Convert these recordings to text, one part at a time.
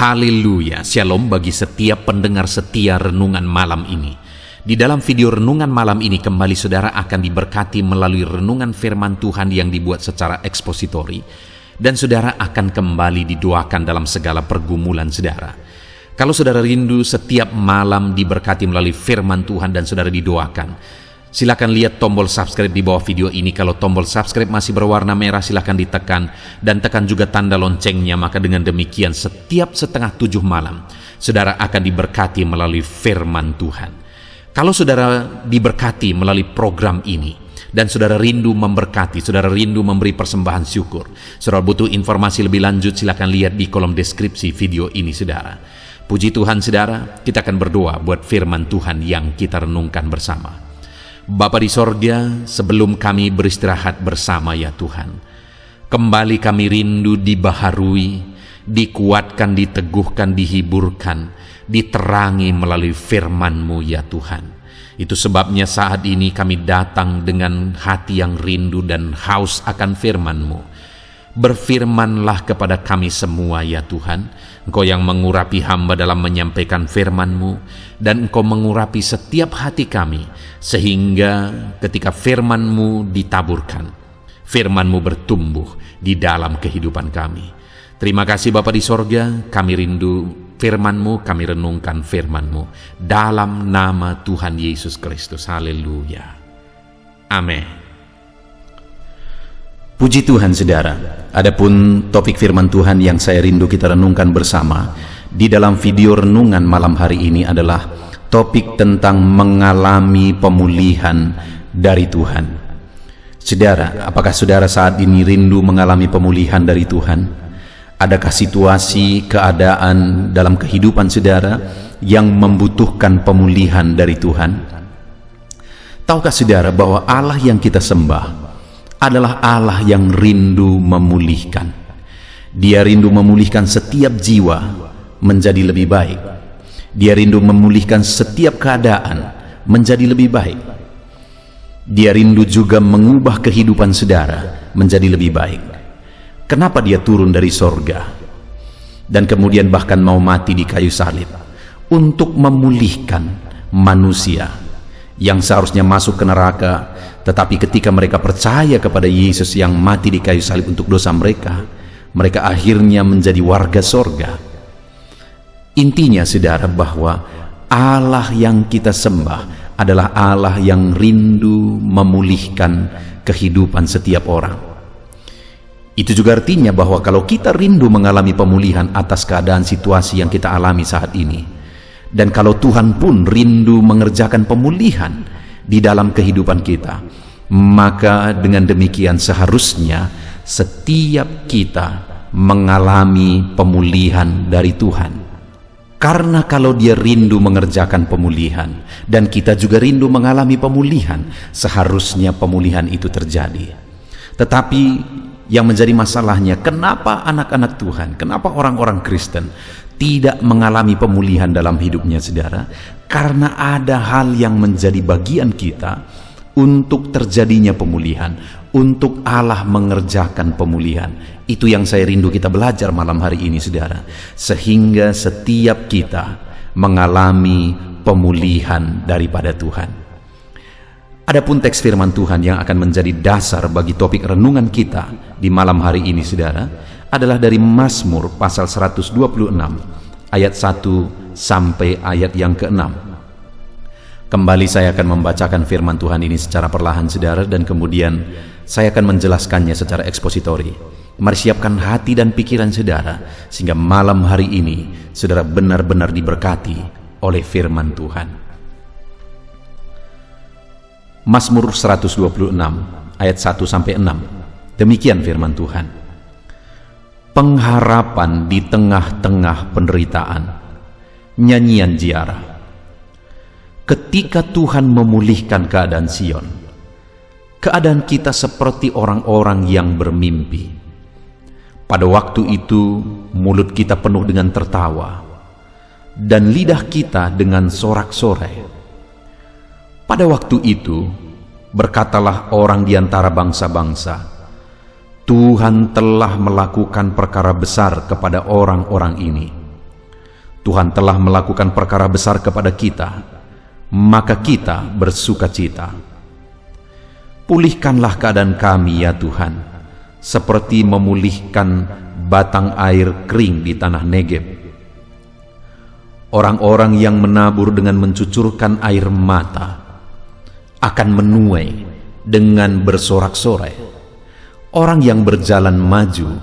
Haleluya, shalom bagi setiap pendengar setia renungan malam ini. Di dalam video renungan malam ini kembali saudara akan diberkati melalui renungan firman Tuhan yang dibuat secara ekspositori. Dan saudara akan kembali didoakan dalam segala pergumulan saudara. Kalau saudara rindu setiap malam diberkati melalui firman Tuhan dan saudara didoakan, silakan lihat tombol subscribe di bawah video ini. Kalau tombol subscribe masih berwarna merah, silakan ditekan dan tekan juga tanda loncengnya. Maka dengan demikian setiap setengah 7 malam saudara akan diberkati melalui firman Tuhan. Kalau saudara diberkati melalui program ini dan saudara rindu memberkati, saudara rindu memberi persembahan syukur, saudara butuh informasi lebih lanjut, silakan lihat di kolom deskripsi video ini saudara. Puji Tuhan saudara, kita akan berdoa buat firman Tuhan yang kita renungkan bersama. Bapa di sorga, sebelum kami beristirahat bersama ya Tuhan, kembali kami rindu dibaharui, dikuatkan, diteguhkan, dihiburkan, diterangi melalui firman-Mu ya Tuhan. Itu sebabnya saat ini kami datang dengan hati yang rindu dan haus akan firman-Mu. Berfirmanlah kepada kami semua ya Tuhan. Engkau yang mengurapi hamba dalam menyampaikan firman-Mu, dan Engkau mengurapi setiap hati kami, sehingga ketika firman-Mu ditaburkan, firman-Mu bertumbuh di dalam kehidupan kami. Terima kasih Bapa di sorga, kami rindu firman-Mu, kami renungkan firman-Mu dalam nama Tuhan Yesus Kristus. Haleluya. Amin. Puji Tuhan saudara, adapun topik firman Tuhan yang saya rindu kita renungkan bersama di dalam video renungan malam hari ini adalah topik tentang mengalami pemulihan dari Tuhan. Saudara, apakah saudara saat ini rindu mengalami pemulihan dari Tuhan? Adakah situasi, keadaan dalam kehidupan saudara yang membutuhkan pemulihan dari Tuhan? Tahukah saudara bahwa Allah yang kita sembah adalah Allah yang rindu memulihkan. Dia rindu memulihkan setiap jiwa menjadi lebih baik. Dia rindu memulihkan setiap keadaan menjadi lebih baik. Dia rindu juga mengubah kehidupan saudara menjadi lebih baik. Kenapa dia turun dari sorga dan kemudian bahkan mau mati di kayu salib? Untuk memulihkan manusia yang seharusnya masuk ke neraka, tetapi ketika mereka percaya kepada Yesus yang mati di kayu salib untuk dosa mereka, mereka akhirnya menjadi warga sorga. Intinya saudara, bahwa Allah yang kita sembah adalah Allah yang rindu memulihkan kehidupan setiap orang. Itu juga artinya bahwa kalau kita rindu mengalami pemulihan atas keadaan situasi yang kita alami saat ini, dan kalau Tuhan pun rindu mengerjakan pemulihan di dalam kehidupan kita, maka dengan demikian seharusnya setiap kita mengalami pemulihan dari Tuhan. Karena kalau dia rindu mengerjakan pemulihan dan kita juga rindu mengalami pemulihan, seharusnya pemulihan itu terjadi. Tetapi yang menjadi masalahnya, kenapa anak-anak Tuhan, kenapa orang-orang Kristen tidak mengalami pemulihan dalam hidupnya saudara? Karena ada hal yang menjadi bagian kita untuk terjadinya pemulihan, untuk Allah mengerjakan pemulihan. Itu yang saya rindu kita belajar malam hari ini saudara, sehingga setiap kita mengalami pemulihan daripada Tuhan. Adapun teks firman Tuhan yang akan menjadi dasar bagi topik renungan kita di malam hari ini saudara adalah dari Mazmur pasal 126 ayat 1 sampai ayat yang ke-6. Kembali saya akan membacakan firman Tuhan ini secara perlahan saudara, dan kemudian saya akan menjelaskannya secara ekspositori. Mari siapkan hati dan pikiran saudara sehingga malam hari ini saudara benar-benar diberkati oleh firman Tuhan. Mazmur 126 ayat 1 sampai 6. Demikian firman Tuhan. Pengharapan di tengah-tengah penderitaan, nyanyian ziarah. Ketika Tuhan memulihkan keadaan Sion, keadaan kita seperti orang-orang yang bermimpi. Pada waktu itu mulut kita penuh dengan tertawa dan lidah kita dengan sorak-sorai. Pada waktu itu berkatalah orang di antara bangsa-bangsa, Tuhan telah melakukan perkara besar kepada orang-orang ini. Tuhan telah melakukan perkara besar kepada kita, maka kita bersukacita. Pulihkanlah keadaan kami ya Tuhan, seperti memulihkan batang air kering di tanah Negeb. Orang-orang yang menabur dengan mencucurkan air mata akan menuai dengan bersorak-sorai. Orang yang berjalan maju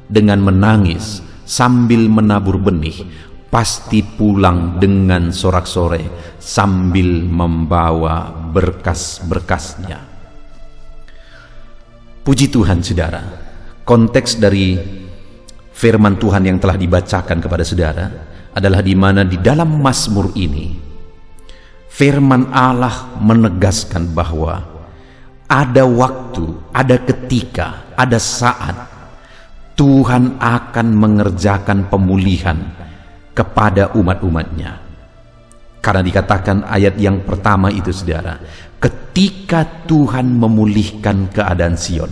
dengan menangis sambil menabur benih pasti pulang dengan sorak-sorai sambil membawa berkas-berkasnya. Puji Tuhan saudara, konteks dari firman Tuhan yang telah dibacakan kepada saudara adalah di mana di dalam Mazmur ini firman Allah menegaskan bahwa ada waktu, ada ketika, ada saat Tuhan akan mengerjakan pemulihan kepada umat-umatnya. Karena dikatakan ayat yang pertama itu saudara, ketika Tuhan memulihkan keadaan Sion,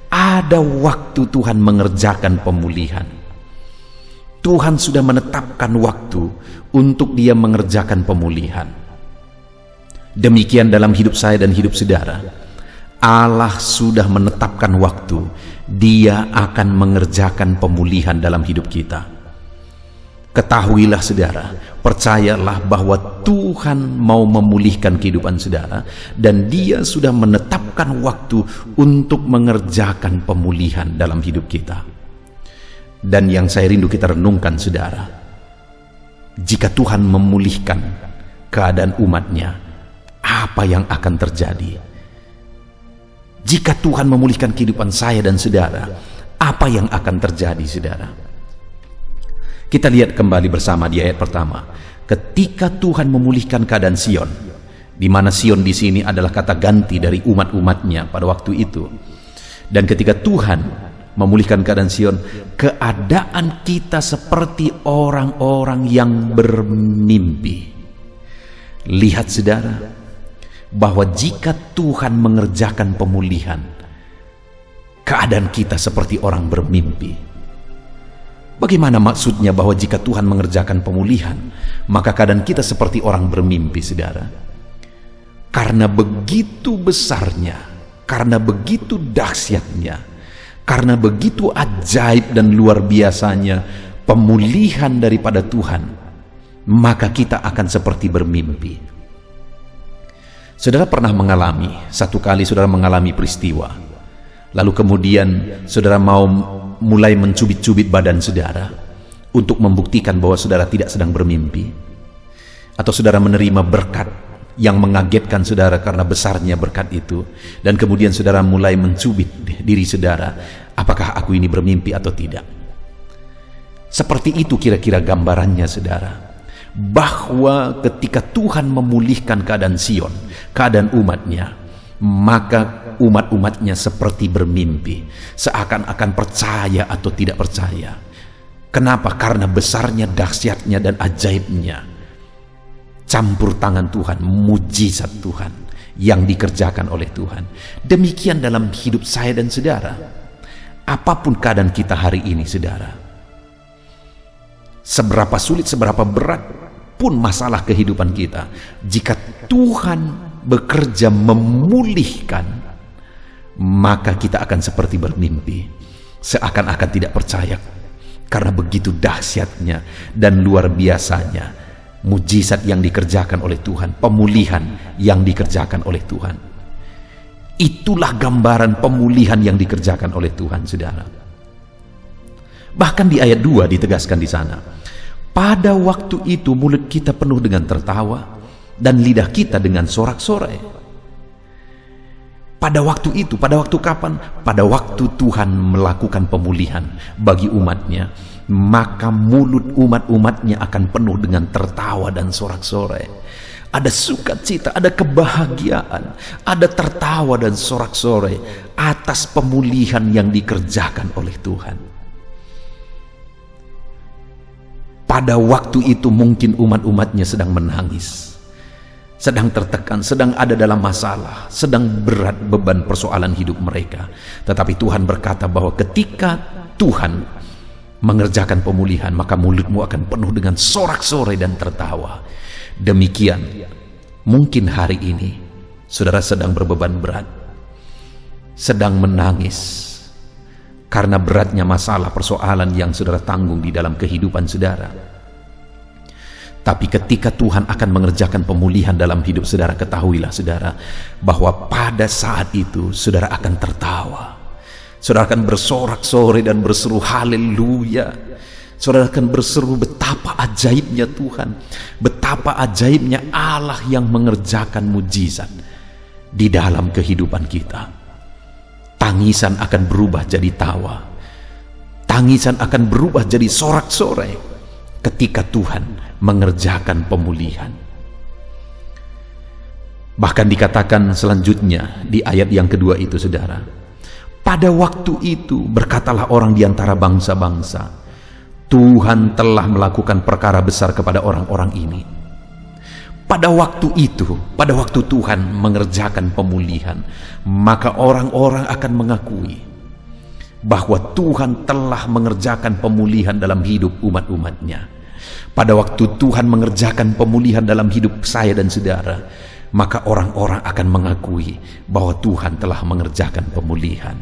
ada waktu Tuhan mengerjakan pemulihan. Tuhan sudah menetapkan waktu untuk Dia mengerjakan pemulihan. Demikian dalam hidup saya dan hidup saudara, Allah sudah menetapkan waktu Dia akan mengerjakan pemulihan dalam hidup kita. Ketahuilah saudara, percayalah bahwa Tuhan mau memulihkan kehidupan saudara, dan Dia sudah menetapkan waktu untuk mengerjakan pemulihan dalam hidup kita. Dan yang saya rindu kita renungkan saudara, jika Tuhan memulihkan keadaan umatnya, apa yang akan terjadi? Jika Tuhan memulihkan kehidupan saya dan saudara, apa yang akan terjadi saudara? Kita lihat kembali bersama di ayat pertama. Ketika Tuhan memulihkan keadaan Sion, di mana Sion di sini adalah kata ganti dari umat-umatnya pada waktu itu. Dan ketika Tuhan memulihkan keadaan Sion, keadaan kita seperti orang-orang yang bermimpi. Lihat saudara, bahwa jika Tuhan mengerjakan pemulihan, keadaan kita seperti orang bermimpi. Bagaimana maksudnya bahwa jika Tuhan mengerjakan pemulihan, maka keadaan kita seperti orang bermimpi, saudara? Karena begitu besarnya, karena begitu dahsyatnya, karena begitu ajaib dan luar biasanya pemulihan daripada Tuhan, maka kita akan seperti bermimpi. Saudara pernah mengalami, satu kali saudara mengalami peristiwa, lalu kemudian saudara mau mulai mencubit-cubit badan saudara untuk membuktikan bahwa saudara tidak sedang bermimpi, atau saudara menerima berkat yang mengagetkan saudara karena besarnya berkat itu, dan kemudian saudara mulai mencubit diri saudara, apakah aku ini bermimpi atau tidak? Seperti itu kira-kira gambarannya saudara, bahwa ketika Tuhan memulihkan keadaan Sion, keadaan umatnya, maka umat-umatnya seperti bermimpi, seakan-akan percaya atau tidak percaya. Kenapa? Karena besarnya, dahsyatnya, dan ajaibnya campur tangan Tuhan, mujizat Tuhan yang dikerjakan oleh Tuhan. Demikian dalam hidup saya dan saudara. Apapun keadaan kita hari ini saudara, seberapa sulit, seberapa berat pun masalah kehidupan kita, jika Tuhan bekerja memulihkan, maka kita akan seperti bermimpi, seakan-akan tidak percaya, karena begitu dahsyatnya dan luar biasanya mujizat yang dikerjakan oleh Tuhan, pemulihan yang dikerjakan oleh Tuhan. Itulah gambaran pemulihan yang dikerjakan oleh Tuhan saudara. Bahkan di ayat 2 ditegaskan di sana, pada waktu itu mulut kita penuh dengan tertawa dan lidah kita dengan sorak-sorai. Pada waktu itu, pada waktu kapan? Pada waktu Tuhan melakukan pemulihan bagi umatnya, maka mulut umat-umatnya akan penuh dengan tertawa dan sorak-sorai. Ada sukacita, ada kebahagiaan, ada tertawa dan sorak-sorai atas pemulihan yang dikerjakan oleh Tuhan. Pada waktu itu mungkin umat-umatnya sedang menangis, sedang tertekan, sedang ada dalam masalah, sedang berat beban persoalan hidup mereka. Tetapi Tuhan berkata bahwa ketika Tuhan mengerjakan pemulihan, maka mulutmu akan penuh dengan sorak-sorai dan tertawa. Demikian, mungkin hari ini saudara sedang berbeban berat, sedang menangis karena beratnya masalah persoalan yang saudara tanggung di dalam kehidupan saudara. Tapi ketika Tuhan akan mengerjakan pemulihan dalam hidup saudara, ketahuilah saudara bahwa pada saat itu saudara akan tertawa. Saudara akan bersorak-sorai dan berseru haleluya. Saudara akan berseru betapa ajaibnya Tuhan, betapa ajaibnya Allah yang mengerjakan mujizat di dalam kehidupan kita. Tangisan akan berubah jadi tawa, tangisan akan berubah jadi sorak-sorai ketika Tuhan mengerjakan pemulihan. Bahkan dikatakan selanjutnya di ayat yang kedua itu saudara, pada waktu itu berkatalah orang di antara bangsa-bangsa, Tuhan telah melakukan perkara besar kepada orang-orang ini. Pada waktu itu, pada waktu Tuhan mengerjakan pemulihan, maka orang-orang akan mengakui bahwa Tuhan telah mengerjakan pemulihan dalam hidup umat-umatnya. Pada waktu Tuhan mengerjakan pemulihan dalam hidup saya dan saudara, maka orang-orang akan mengakui bahwa Tuhan telah mengerjakan pemulihan.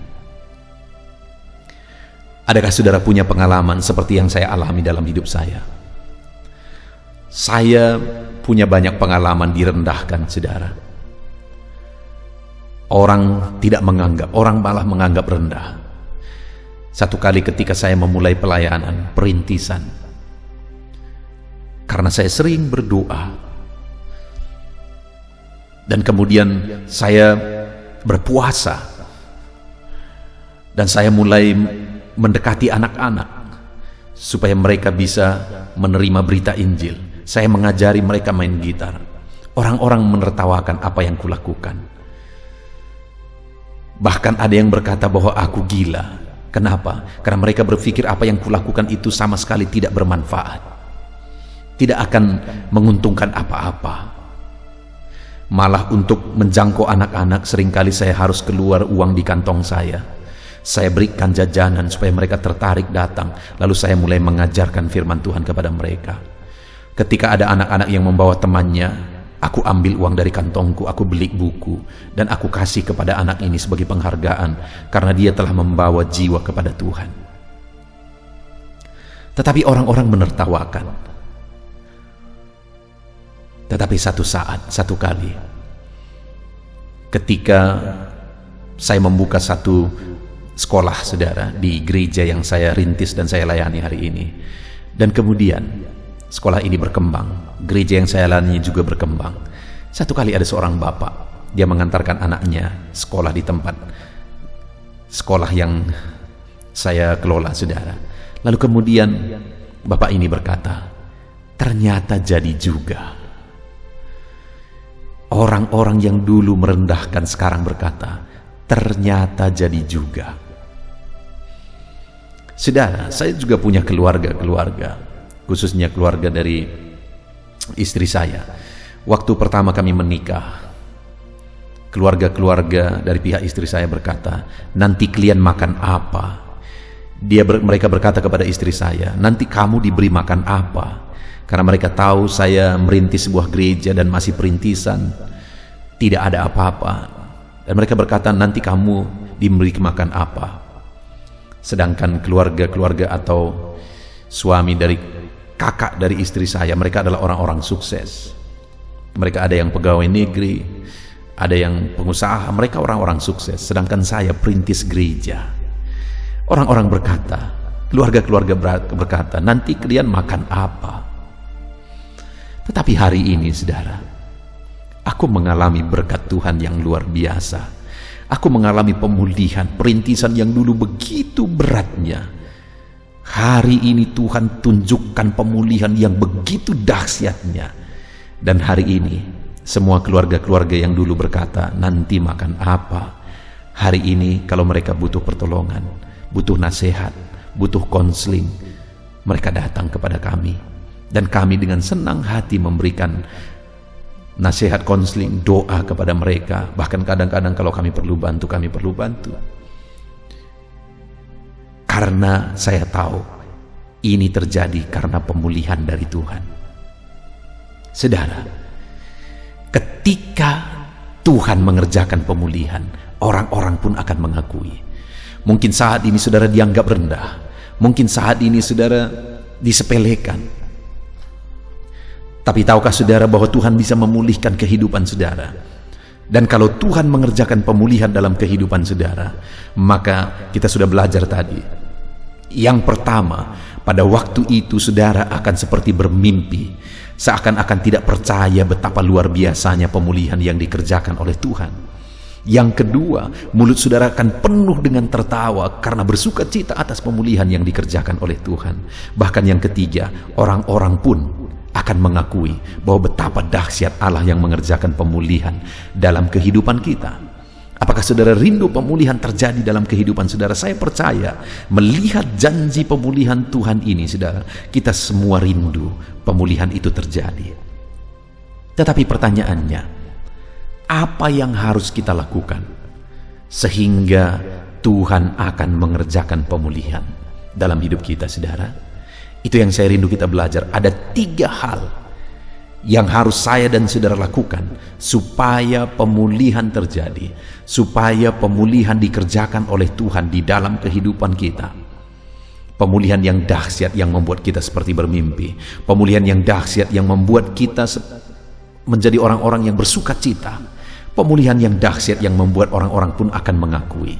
Adakah saudara punya pengalaman seperti yang saya alami dalam hidup saya? Saya punya banyak pengalaman direndahkan saudara. Orang tidak menganggap, orang malah menganggap rendah. Satu kali ketika saya memulai pelayanan perintisan, karena saya sering berdoa, dan kemudian saya berpuasa, dan saya mulai mendekati anak-anak supaya mereka bisa menerima berita Injil. Saya mengajari mereka main gitar. Orang-orang menertawakan apa yang kulakukan. Bahkan ada yang berkata bahwa aku gila. Kenapa? Karena mereka berpikir apa yang kulakukan itu sama sekali tidak bermanfaat, tidak akan menguntungkan apa-apa. Malah untuk menjangkau anak-anak seringkali saya harus keluar uang di kantong saya. Saya berikan jajanan supaya mereka tertarik datang. Lalu saya mulai mengajarkan firman Tuhan kepada mereka. Ketika ada anak-anak yang membawa temannya, aku ambil uang dari kantongku, aku beli buku, dan aku kasih kepada anak ini sebagai penghargaan karena dia telah membawa jiwa kepada Tuhan. Tetapi orang-orang menertawakan. Tetapi satu saat, satu kali, ketika saya membuka satu sekolah saudara di gereja yang saya rintis dan saya layani hari ini, dan kemudian sekolah ini berkembang, gereja yang saya layani juga berkembang. Satu kali ada seorang bapak, dia mengantarkan anaknya sekolah di tempat sekolah yang saya kelola saudara. Lalu kemudian bapak ini berkata, ternyata jadi juga. Orang-orang yang dulu merendahkan sekarang berkata, ternyata jadi juga. Saudara, saya juga punya keluarga, khususnya keluarga dari istri saya. Waktu pertama kami menikah, keluarga-keluarga dari pihak istri saya berkata, nanti kalian makan apa? Mereka berkata kepada istri saya, nanti kamu diberi makan apa? Karena mereka tahu saya merintis sebuah gereja dan masih perintisan, tidak ada apa-apa. Dan mereka berkata, nanti kamu diberi makan apa? Sedangkan keluarga-keluarga atau suami dari kakak dari istri saya, mereka adalah orang-orang sukses. Mereka ada yang pegawai negeri, ada yang pengusaha, mereka orang-orang sukses. Sedangkan saya perintis gereja. Orang-orang berkata, keluarga-keluarga berkata, nanti kalian makan apa? Tetapi hari ini saudara, aku mengalami berkat Tuhan yang luar biasa. Aku mengalami pemulihan, perintisan yang dulu begitu beratnya. Hari ini Tuhan tunjukkan pemulihan yang begitu dahsyatnya. Dan hari ini semua keluarga-keluarga yang dulu berkata nanti makan apa, hari ini kalau mereka butuh pertolongan, butuh nasihat, butuh konseling, mereka datang kepada kami. Dan kami dengan senang hati memberikan nasihat, konseling, doa kepada mereka. Bahkan kadang-kadang kalau kami perlu bantu, kami perlu bantu. Karena saya tahu Ini terjadi karena pemulihan dari Tuhan. Saudara, ketika Tuhan mengerjakan pemulihan, orang-orang pun akan mengakui. Mungkin saat ini saudara dianggap rendah, mungkin saat ini saudara disepelekan. Tapi tahukah saudara bahwa Tuhan bisa memulihkan kehidupan saudara? Dan kalau Tuhan mengerjakan pemulihan dalam kehidupan saudara, maka kita sudah belajar tadi. Yang pertama, pada waktu itu saudara akan seperti bermimpi, seakan-akan tidak percaya betapa luar biasanya pemulihan yang dikerjakan oleh Tuhan. Yang kedua, mulut saudara akan penuh dengan tertawa karena bersuka cita atas pemulihan yang dikerjakan oleh Tuhan. Bahkan yang ketiga, orang-orang pun akan mengakui bahwa betapa dahsyat Allah yang mengerjakan pemulihan dalam kehidupan kita. Apakah saudara rindu pemulihan terjadi dalam kehidupan saudara? Saya percaya melihat janji pemulihan Tuhan ini, saudara, kita semua rindu pemulihan itu terjadi. Tetapi pertanyaannya, apa yang harus kita lakukan sehingga Tuhan akan mengerjakan pemulihan dalam hidup kita, saudara? Itu yang saya rindu kita belajar. Ada 3 hal yang harus saya dan saudara lakukan supaya pemulihan terjadi, supaya pemulihan dikerjakan oleh Tuhan di dalam kehidupan kita. Pemulihan yang dahsyat yang membuat kita seperti bermimpi, pemulihan yang dahsyat yang membuat kita menjadi orang-orang yang bersuka cita, pemulihan yang dahsyat yang membuat orang-orang pun akan mengakui.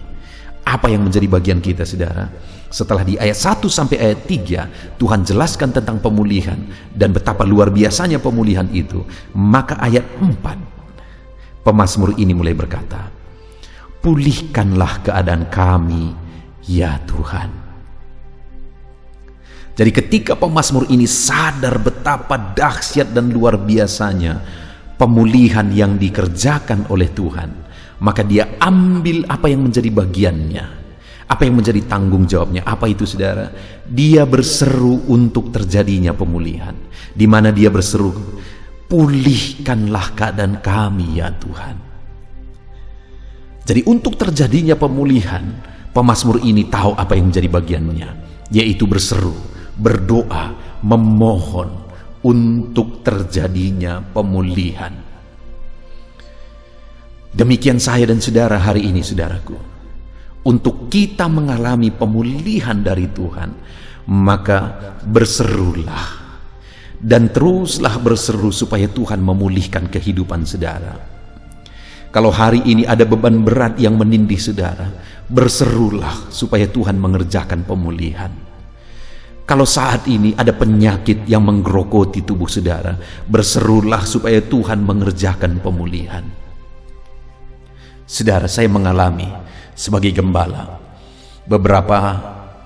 Apa yang menjadi bagian kita, saudara? Setelah di ayat 1 sampai ayat 3 Tuhan jelaskan tentang pemulihan dan betapa luar biasanya pemulihan itu, maka ayat 4 pemazmur ini mulai berkata, "Pulihkanlah keadaan kami, ya Tuhan." Jadi ketika pemazmur ini sadar betapa dahsyat dan luar biasanya pemulihan yang dikerjakan oleh Tuhan, maka dia ambil apa yang menjadi bagiannya. Apa yang menjadi tanggung jawabnya? Apa itu, saudara? Dia berseru untuk terjadinya pemulihan. Di mana dia berseru, "Pulihkanlah keadaan kami, ya Tuhan." Jadi untuk terjadinya pemulihan, pemazmur ini tahu apa yang menjadi bagiannya, yaitu berseru, berdoa, memohon untuk terjadinya pemulihan. Demikian saya dan saudara hari ini, saudaraku. Untuk kita mengalami pemulihan dari Tuhan, maka berserulah dan teruslah berseru supaya Tuhan memulihkan kehidupan saudara. Kalau hari ini ada beban berat yang menindih saudara, berserulah supaya Tuhan mengerjakan pemulihan. Kalau saat ini ada penyakit yang menggerogoti tubuh saudara, berserulah supaya Tuhan mengerjakan pemulihan. Saudara, saya mengalami sebagai gembala, beberapa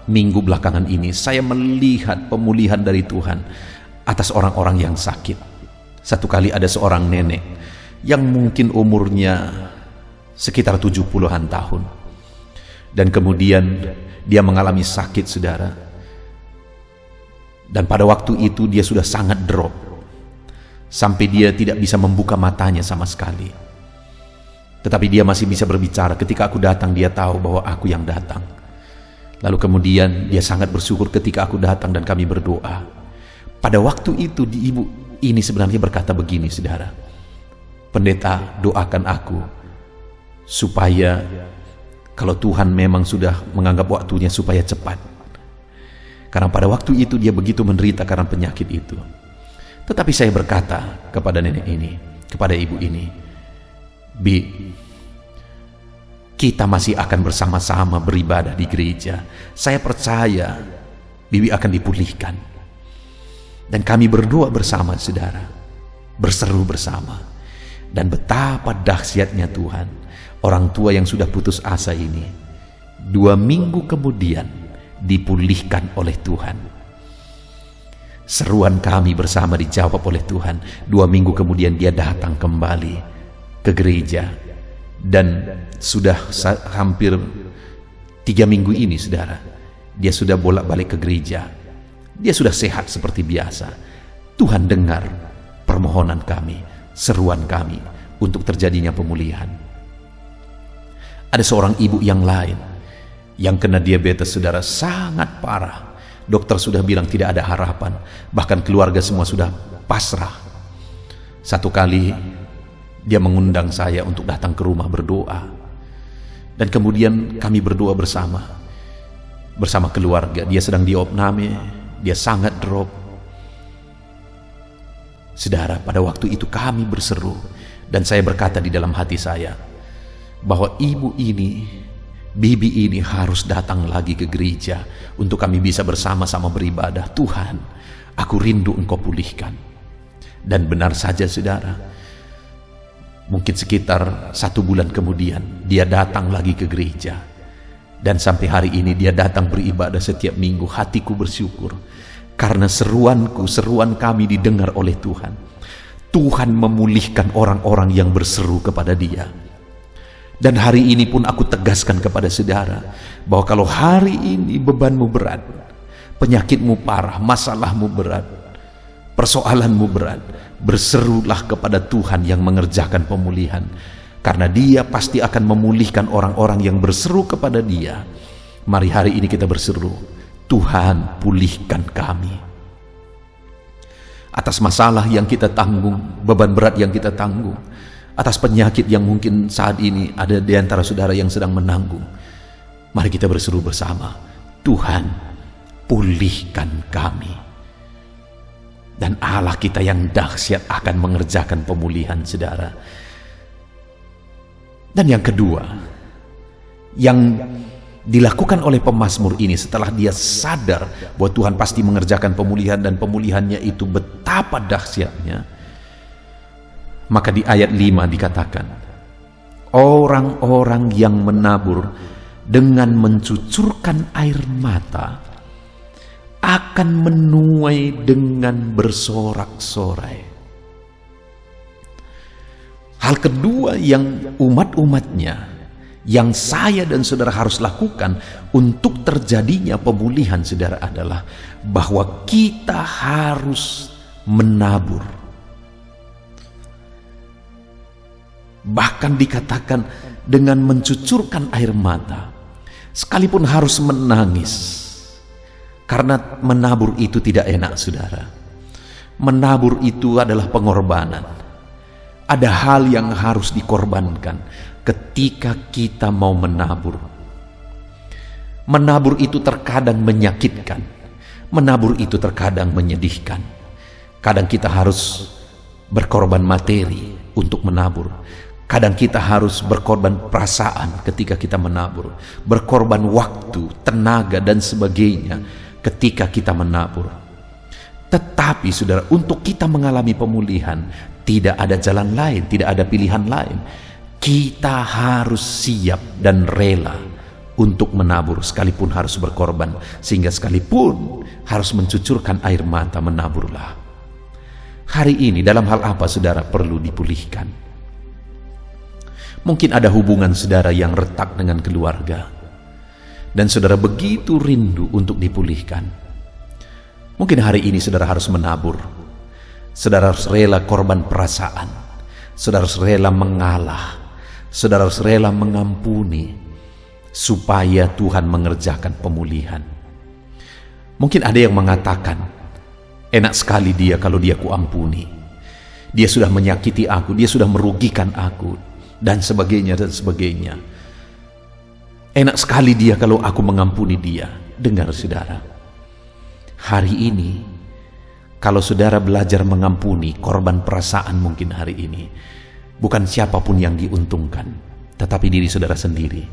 minggu belakangan ini saya melihat pemulihan dari Tuhan atas orang-orang yang sakit. Satu kali ada seorang nenek yang mungkin umurnya sekitar 70-an tahun, dan kemudian dia mengalami sakit, saudara, dan pada waktu itu dia sudah sangat drop sampai dia tidak bisa membuka matanya sama sekali. Tetapi dia masih bisa berbicara. Ketika aku datang, dia tahu bahwa aku yang datang. Lalu kemudian dia sangat bersyukur ketika aku datang dan kami berdoa. Pada waktu itu ibu ini sebenarnya berkata begini, saudara, "Pendeta, doakan aku supaya kalau Tuhan memang sudah menganggap waktunya supaya cepat." Karena pada waktu itu dia begitu menderita karena penyakit itu. Tetapi saya berkata kepada nenek ini, kepada ibu ini, "Bi, kita masih akan bersama-sama beribadah di gereja. Saya percaya Bibi akan dipulihkan." Dan kami berdoa bersama, saudara, berseru bersama. Dan betapa dahsyatnya Tuhan. Orang tua yang sudah putus asa ini 2 minggu kemudian dipulihkan oleh Tuhan. Seruan kami bersama dijawab oleh Tuhan. 2 minggu kemudian dia datang kembali ke gereja, dan sudah hampir 3 minggu ini, saudara, dia sudah bolak-balik ke gereja. Dia sudah sehat seperti biasa. Tuhan dengar permohonan kami, seruan kami untuk terjadinya pemulihan. Ada seorang ibu yang lain yang kena diabetes, saudara, sangat parah. Dokter sudah bilang tidak ada harapan. Bahkan keluarga semua sudah pasrah. Satu kali dia mengundang saya untuk datang ke rumah berdoa. Dan kemudian kami berdoa bersama keluarga. Dia sedang diopname, dia sangat drop. Saudara, pada waktu itu kami berseru, dan saya berkata di dalam hati saya bahwa bibi ini harus datang lagi ke gereja untuk kami bisa bersama-sama beribadah. Tuhan, aku rindu Engkau pulihkan. Dan benar saja saudara, mungkin sekitar 1 bulan kemudian dia datang lagi ke gereja, dan sampai hari ini dia datang beribadah setiap minggu. Hatiku bersyukur karena seruan kami didengar oleh Tuhan. Tuhan memulihkan orang-orang yang berseru kepada Dia. Dan hari ini pun aku tegaskan kepada saudara bahwa kalau hari ini bebanmu berat, penyakitmu parah, masalahmu berat, persoalanmu berat, berserulah kepada Tuhan yang mengerjakan pemulihan, karena Dia pasti akan memulihkan orang-orang yang berseru kepada Dia. Mari hari ini kita berseru, Tuhan pulihkan kami atas masalah yang kita tanggung, beban berat yang kita tanggung, atas penyakit yang mungkin saat ini ada di antara saudara yang sedang menanggung. Mari kita berseru bersama, Tuhan pulihkan kami. Dan Allah kita yang dahsyat akan mengerjakan pemulihan saudara. Dan yang kedua, yang dilakukan oleh pemazmur ini setelah dia sadar bahwa Tuhan pasti mengerjakan pemulihan, dan pemulihannya itu betapa dahsyatnya, maka di ayat 5 dikatakan, orang-orang yang menabur dengan mencucurkan air mata akan menuai dengan bersorak-sorai. Hal kedua yang umat-umatnya, yang saya dan saudara harus lakukan untuk terjadinya pemulihan saudara, adalah bahwa kita harus menabur. Bahkan dikatakan dengan mencucurkan air mata, sekalipun harus menangis. Karena menabur itu tidak enak saudara. Menabur itu adalah pengorbanan. Ada hal yang harus dikorbankan ketika kita mau menabur. Menabur itu terkadang menyakitkan. Menabur itu terkadang menyedihkan. Kadang kita harus berkorban materi untuk menabur. Kadang kita harus berkorban perasaan ketika kita menabur. Berkorban waktu, tenaga dan sebagainya ketika kita menabur. Tetapi saudara, untuk kita mengalami pemulihan tidak ada jalan lain, tidak ada pilihan lain. Kita harus siap dan rela untuk menabur, sekalipun harus berkorban, sehingga sekalipun harus mencucurkan air mata, menaburlah. Hari ini dalam hal apa saudara perlu dipulihkan? Mungkin ada hubungan saudara yang retak dengan keluarga, dan saudara begitu rindu untuk dipulihkan. Mungkin hari ini saudara harus menabur. Saudara harus rela korban perasaan. Saudara harus rela mengalah. Saudara harus rela mengampuni, supaya Tuhan mengerjakan pemulihan. Mungkin ada yang mengatakan, enak sekali dia kalau dia kuampuni. Dia sudah menyakiti aku, dia sudah merugikan aku, dan sebagainya dan sebagainya. Enak sekali dia kalau aku mengampuni dia. Dengar saudara, hari ini kalau saudara belajar mengampuni korban perasaan, mungkin hari ini bukan siapapun yang diuntungkan, tetapi diri saudara sendiri.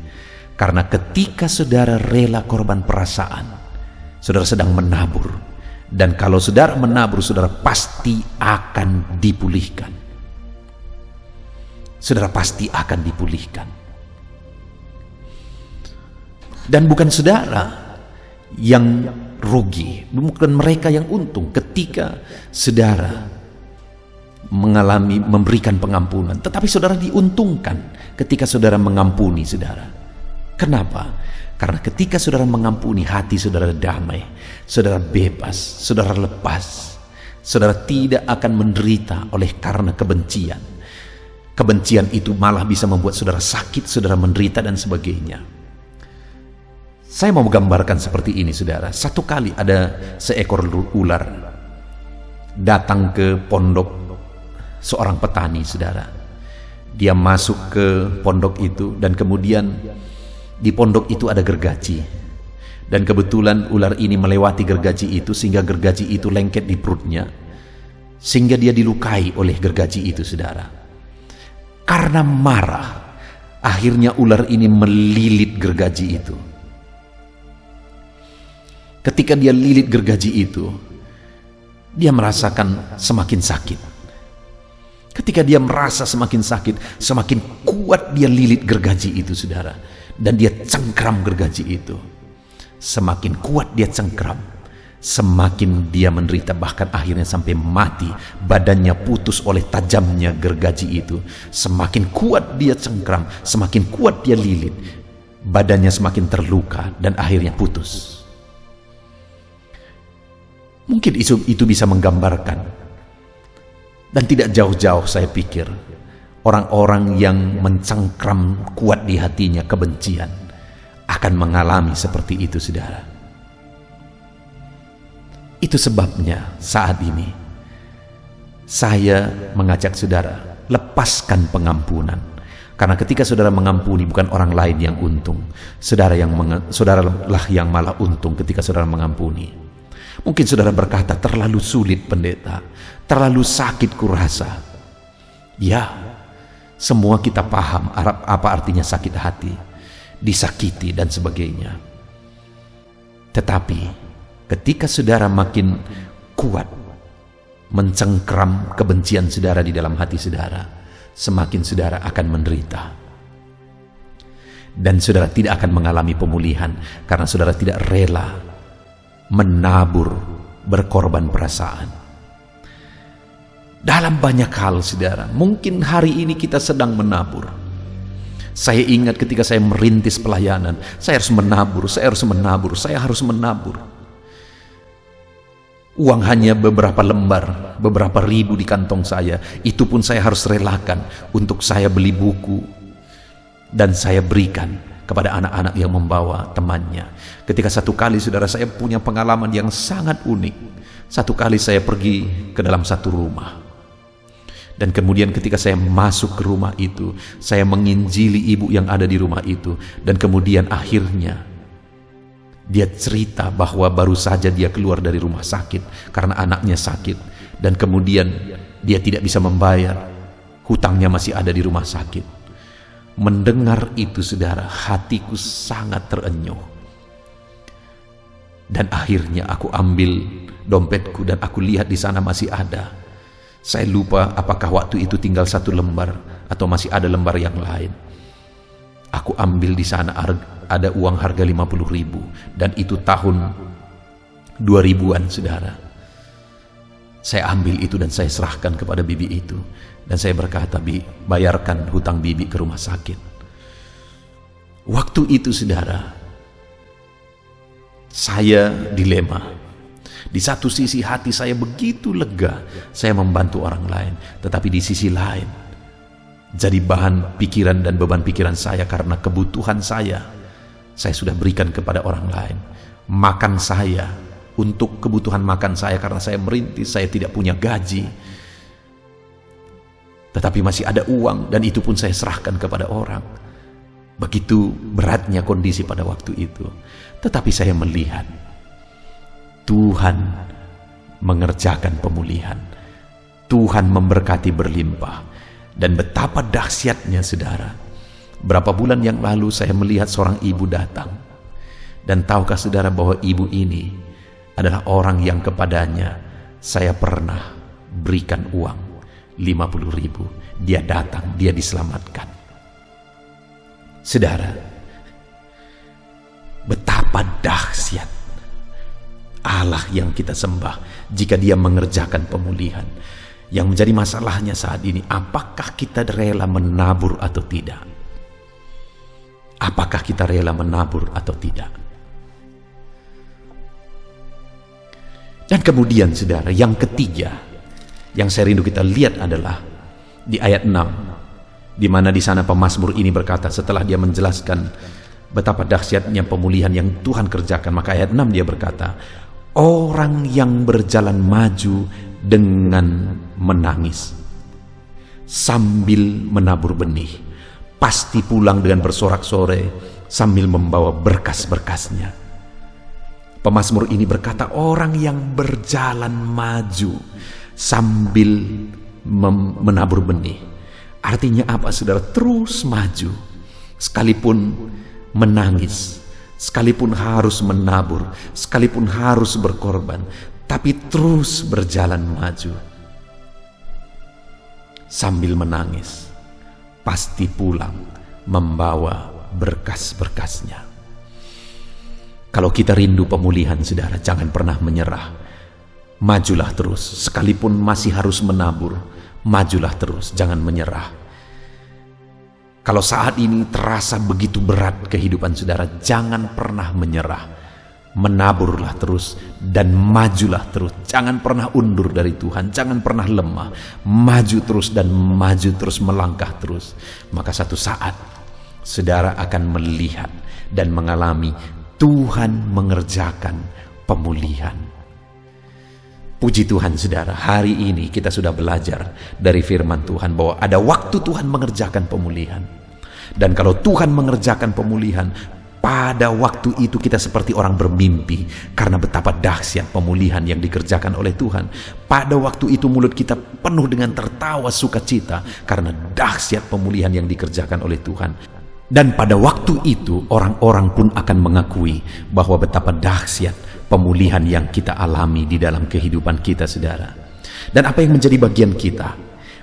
Karena ketika saudara rela korban perasaan, saudara sedang menabur. Dan kalau saudara menabur, saudara pasti akan dipulihkan. Saudara pasti akan dipulihkan. Dan bukan saudara yang rugi, bukan mereka yang untung ketika saudara memberikan pengampunan, tetapi saudara diuntungkan ketika saudara mengampuni saudara. Kenapa? Karena ketika saudara mengampuni, hati saudara damai, saudara bebas, saudara lepas, saudara tidak akan menderita oleh karena kebencian. Kebencian itu malah bisa membuat saudara sakit, saudara menderita dan sebagainya. Saya mau menggambarkan seperti ini, saudara. Satu kali ada seekor ular datang ke pondok seorang petani, saudara. Dia masuk ke pondok itu, dan kemudian di pondok itu ada gergaji. Dan kebetulan ular ini melewati gergaji itu, sehingga gergaji itu lengket di perutnya, sehingga dia dilukai oleh gergaji itu, saudara. Karena marah, akhirnya ular ini melilit gergaji itu. Ketika dia lilit gergaji itu, dia merasakan semakin sakit. Ketika dia merasa semakin sakit, semakin kuat dia lilit gergaji itu, saudara. Dan dia cengkram gergaji itu. Semakin kuat dia cengkram, semakin dia menderita, bahkan akhirnya sampai mati. Badannya putus oleh tajamnya gergaji itu. Semakin kuat dia cengkram, semakin kuat dia lilit, badannya semakin terluka dan akhirnya putus. Mungkin itu bisa menggambarkan, dan tidak jauh-jauh saya pikir, orang-orang yang mencengkram kuat di hatinya kebencian akan mengalami seperti itu, saudara. Itu sebabnya saat ini saya mengajak saudara, lepaskan pengampunan. Karena ketika saudara mengampuni, bukan orang lain yang untung, saudaralah yang malah untung ketika saudara mengampuni. Mungkin saudara berkata, terlalu sulit pendeta, terlalu sakit kurasa. Ya, semua kita paham apa artinya sakit hati, disakiti dan sebagainya. Tetapi ketika saudara makin kuat mencengkram kebencian saudara di dalam hati saudara, semakin saudara akan menderita. Dan saudara tidak akan mengalami pemulihan karena saudara tidak rela menabur, berkorban perasaan. Dalam banyak hal, saudara, mungkin hari ini kita sedang menabur. Saya ingat ketika saya merintis pelayanan, saya harus menabur. Uang hanya beberapa lembar, beberapa ribu di kantong saya. Itu pun saya harus relakan untuk saya beli buku dan saya berikan kepada anak-anak yang membawa temannya. Ketika satu kali, saudara, saya punya pengalaman yang sangat unik. Satu kali saya pergi ke dalam satu rumah, dan kemudian ketika saya masuk ke rumah itu, saya menginjili ibu yang ada di rumah itu. Dan kemudian akhirnya dia cerita bahwa baru saja dia keluar dari rumah sakit karena anaknya sakit, dan kemudian dia tidak bisa membayar, hutangnya masih ada di rumah sakit. Mendengar itu, saudara, hatiku sangat terenyuh. Dan akhirnya aku ambil dompetku dan aku lihat di sana masih ada. Saya lupa apakah waktu itu tinggal satu lembar atau masih ada lembar yang lain. Aku ambil di sana, ada uang harga 50.000, dan itu tahun 2000-an, saudara. Saya ambil itu dan saya serahkan kepada bibi itu. Dan saya berkata, "Bi, bayarkan hutang bibi ke rumah sakit." Waktu itu, saudara, saya dilema. Di satu sisi hati saya begitu lega, saya membantu orang lain. Tetapi di sisi lain, jadi bahan pikiran dan beban pikiran saya karena kebutuhan saya sudah berikan kepada orang lain. Makan saya, untuk kebutuhan makan saya, karena saya merintis, saya tidak punya gaji, tetapi masih ada uang, dan itu pun saya serahkan kepada orang. Begitu beratnya kondisi pada waktu itu. Tetapi saya melihat Tuhan mengerjakan pemulihan, Tuhan memberkati berlimpah. Dan betapa dahsyatnya, saudara, berapa bulan yang lalu saya melihat seorang ibu datang. Dan tahukah saudara bahwa ibu ini adalah orang yang kepadanya saya pernah berikan uang 50.000. Dia datang, dia diselamatkan. Saudara, betapa dahsyat Allah yang kita sembah jika Dia mengerjakan pemulihan. Yang menjadi masalahnya saat ini, apakah kita rela menabur atau tidak? Apakah kita rela menabur atau tidak? Dan kemudian, saudara, yang ketiga yang saya rindu kita lihat adalah di ayat 6, di mana di sana pemazmur ini berkata, setelah dia menjelaskan betapa dahsyatnya pemulihan yang Tuhan kerjakan. Maka ayat 6 dia berkata, orang yang berjalan maju dengan menangis sambil menabur benih, pasti pulang dengan bersorak-sorai sambil membawa berkas-berkasnya. Pemazmur ini berkata, orang yang berjalan maju sambil menabur benih. Artinya apa, saudara? Terus maju, sekalipun menangis, sekalipun harus menabur, sekalipun harus berkorban, tapi terus berjalan maju. Sambil menangis, pasti pulang membawa berkas-berkasnya. Kalau kita rindu pemulihan, saudara, jangan pernah menyerah. Majulah terus, sekalipun masih harus menabur, majulah terus, jangan menyerah. Kalau saat ini terasa begitu berat kehidupan saudara, jangan pernah menyerah. Menaburlah terus dan majulah terus. Jangan pernah undur dari Tuhan, jangan pernah lemah. Maju terus dan maju terus, melangkah terus. Maka satu saat saudara akan melihat dan mengalami Tuhan mengerjakan pemulihan. Puji Tuhan, saudara, hari ini kita sudah belajar dari firman Tuhan bahwa ada waktu Tuhan mengerjakan pemulihan. Dan kalau Tuhan mengerjakan pemulihan, pada waktu itu kita seperti orang bermimpi karena betapa dahsyat pemulihan yang dikerjakan oleh Tuhan. Pada waktu itu mulut kita penuh dengan tertawa sukacita karena dahsyat pemulihan yang dikerjakan oleh Tuhan. Dan pada waktu itu orang-orang pun akan mengakui bahwa betapa dahsyat pemulihan yang kita alami di dalam kehidupan kita, saudara. Dan apa yang menjadi bagian kita?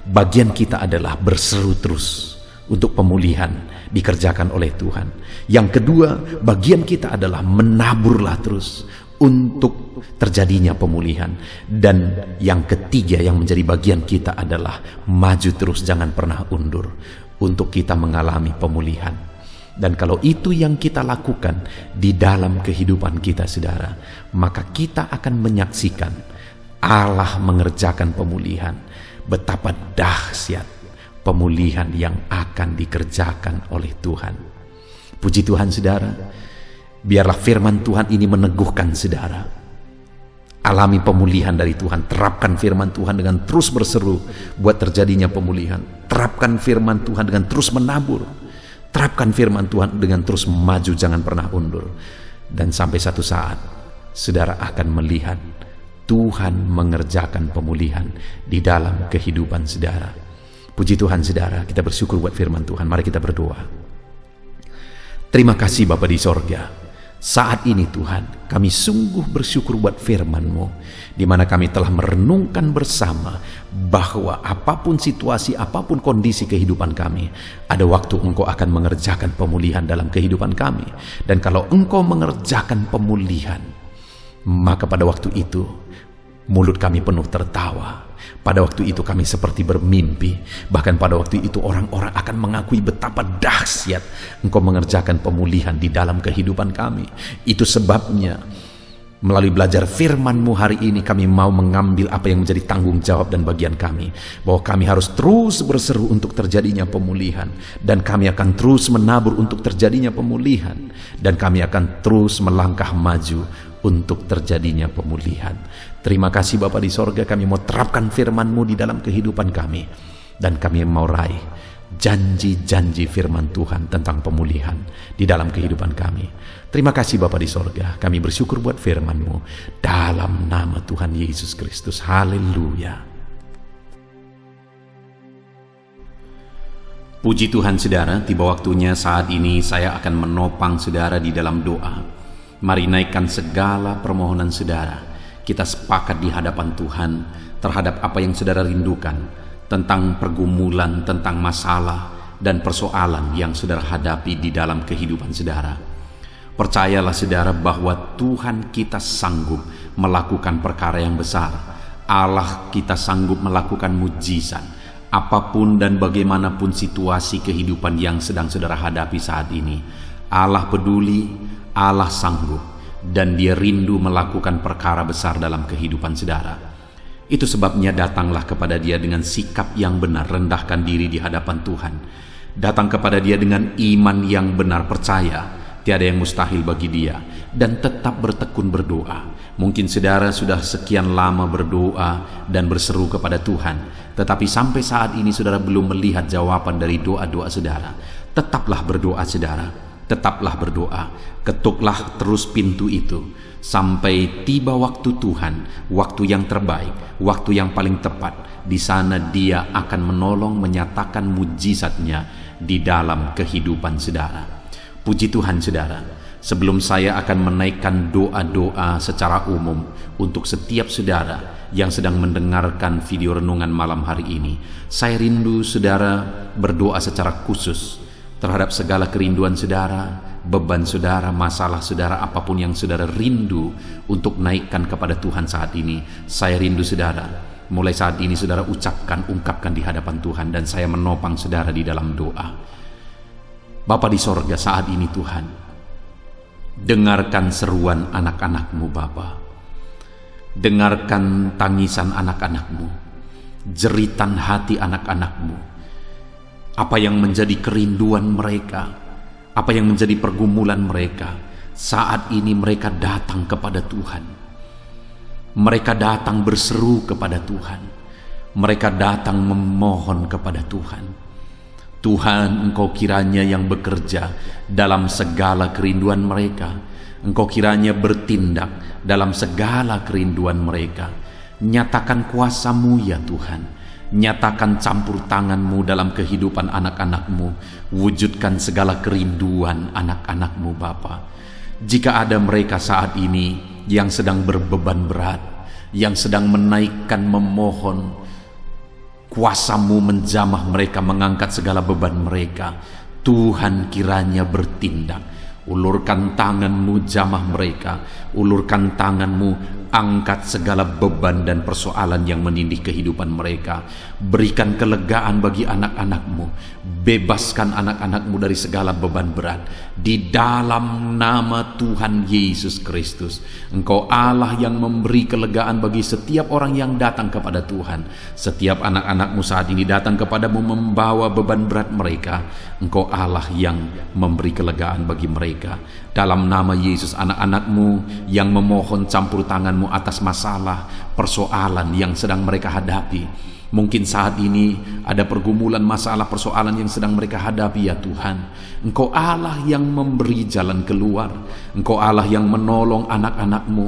Bagian kita adalah berseru terus untuk pemulihan dikerjakan oleh Tuhan. Yang kedua, bagian kita adalah menaburlah terus untuk terjadinya pemulihan. Dan yang ketiga yang menjadi bagian kita adalah maju terus, jangan pernah undur untuk kita mengalami pemulihan. Dan kalau itu yang kita lakukan di dalam kehidupan kita, saudara, maka kita akan menyaksikan Allah mengerjakan pemulihan. Betapa dahsyat pemulihan yang akan dikerjakan oleh Tuhan. Puji Tuhan, saudara. Biarlah firman Tuhan ini meneguhkan saudara. Alami pemulihan dari Tuhan. Terapkan firman Tuhan dengan terus berseru buat terjadinya pemulihan. Terapkan firman Tuhan dengan terus menabur. Terapkan firman Tuhan dengan terus maju, jangan pernah undur. Dan sampai satu saat saudara akan melihat Tuhan mengerjakan pemulihan di dalam kehidupan saudara. Puji Tuhan, saudara, kita bersyukur buat firman Tuhan. Mari kita berdoa. Terima kasih Bapa di sorga. Saat ini Tuhan, kami sungguh bersyukur buat firman-Mu, di mana kami telah merenungkan bersama bahwa apapun situasi, apapun kondisi kehidupan kami, ada waktu Engkau akan mengerjakan pemulihan dalam kehidupan kami. Dan kalau Engkau mengerjakan pemulihan, maka pada waktu itu mulut kami penuh tertawa. Pada waktu itu kami seperti bermimpi. Bahkan pada waktu itu orang-orang akan mengakui betapa dahsyat Engkau mengerjakan pemulihan di dalam kehidupan kami. Itu sebabnya melalui belajar firman-Mu hari ini kami mau mengambil apa yang menjadi tanggung jawab dan bagian kami, bahwa kami harus terus berseru untuk terjadinya pemulihan, dan kami akan terus menabur untuk terjadinya pemulihan, dan kami akan terus melangkah maju untuk terjadinya pemulihan. Terima kasih Bapa di sorga, kami mau terapkan firman-Mu di dalam kehidupan kami, dan kami mau raih janji-janji firman Tuhan tentang pemulihan di dalam kehidupan kami. Terima kasih Bapa di sorga, kami bersyukur buat firman-Mu dalam nama Tuhan Yesus Kristus. Haleluya. Puji Tuhan, saudara, tiba waktunya saat ini saya akan menopang saudara di dalam doa. Mari naikkan segala permohonan saudara. Kita sepakat di hadapan Tuhan terhadap apa yang saudara rindukan, tentang pergumulan, tentang masalah dan persoalan yang saudara hadapi di dalam kehidupan saudara. Percayalah saudara bahwa Tuhan kita sanggup melakukan perkara yang besar. Allah kita sanggup melakukan mujizat. Apapun dan bagaimanapun situasi kehidupan yang sedang saudara hadapi saat ini, Allah peduli, Allah sanggup, dan Dia rindu melakukan perkara besar dalam kehidupan saudara. Itu sebabnya datanglah kepada Dia dengan sikap yang benar, rendahkan diri di hadapan Tuhan. Datang kepada Dia dengan iman yang benar, percaya tiada yang mustahil bagi Dia, dan tetap bertekun berdoa. Mungkin saudara sudah sekian lama berdoa dan berseru kepada Tuhan, tetapi sampai saat ini saudara belum melihat jawaban dari doa-doa saudara. Tetaplah berdoa saudara, tetaplah berdoa. Ketuklah terus pintu itu sampai tiba waktu Tuhan, waktu yang terbaik, waktu yang paling tepat. Di sana Dia akan menolong, menyatakan mujizatnya di dalam kehidupan saudara. Puji Tuhan saudara, sebelum saya akan menaikkan doa-doa secara umum untuk setiap saudara yang sedang mendengarkan video renungan malam hari ini, saya rindu saudara berdoa secara khusus terhadap segala kerinduan saudara, beban saudara, masalah saudara, apapun yang saudara rindu untuk naikkan kepada Tuhan saat ini. Saya rindu saudara, mulai saat ini saudara ungkapkan di hadapan Tuhan, dan saya menopang saudara di dalam doa. Bapa di sorga, saat ini Tuhan, dengarkan seruan anak-anak-Mu Bapa. Dengarkan tangisan anak-anak-Mu, jeritan hati anak-anak-Mu. Apa yang menjadi kerinduan mereka, apa yang menjadi pergumulan mereka, saat ini mereka datang kepada Tuhan. Mereka datang berseru kepada Tuhan. Mereka datang memohon kepada Tuhan. Tuhan, Engkau kiranya yang bekerja dalam segala kerinduan mereka. Engkau kiranya bertindak dalam segala kerinduan mereka. Nyatakan kuasa-Mu ya Tuhan. Nyatakan campur tangan-Mu dalam kehidupan anak-anak-Mu. Wujudkan segala kerinduan anak-anak-Mu Bapa. Jika ada mereka saat ini yang sedang berbeban berat, yang sedang menaikkan, memohon, kuasa-Mu menjamah mereka, mengangkat segala beban mereka, Tuhan kiranya bertindak. Ulurkan tangan-Mu, jamah mereka. Ulurkan tangan-Mu, angkat segala beban dan persoalan yang menindih kehidupan mereka. Berikan kelegaan bagi anak-anak-Mu. Bebaskan anak-anak-Mu dari segala beban berat. Di dalam nama Tuhan Yesus Kristus. Engkau Allah yang memberi kelegaan bagi setiap orang yang datang kepada Tuhan. Setiap anak-anak-Mu saat ini datang kepadamu membawa beban berat mereka. Engkau Allah yang memberi kelegaan bagi mereka. Dalam nama Yesus, anak-anak-Mu yang memohon campur tangan-Mu atas masalah, persoalan yang sedang mereka hadapi. Mungkin saat ini ada pergumulan, masalah, persoalan yang sedang mereka hadapi ya Tuhan. Engkau Allah yang memberi jalan keluar. Engkau Allah yang menolong anak-anak-Mu.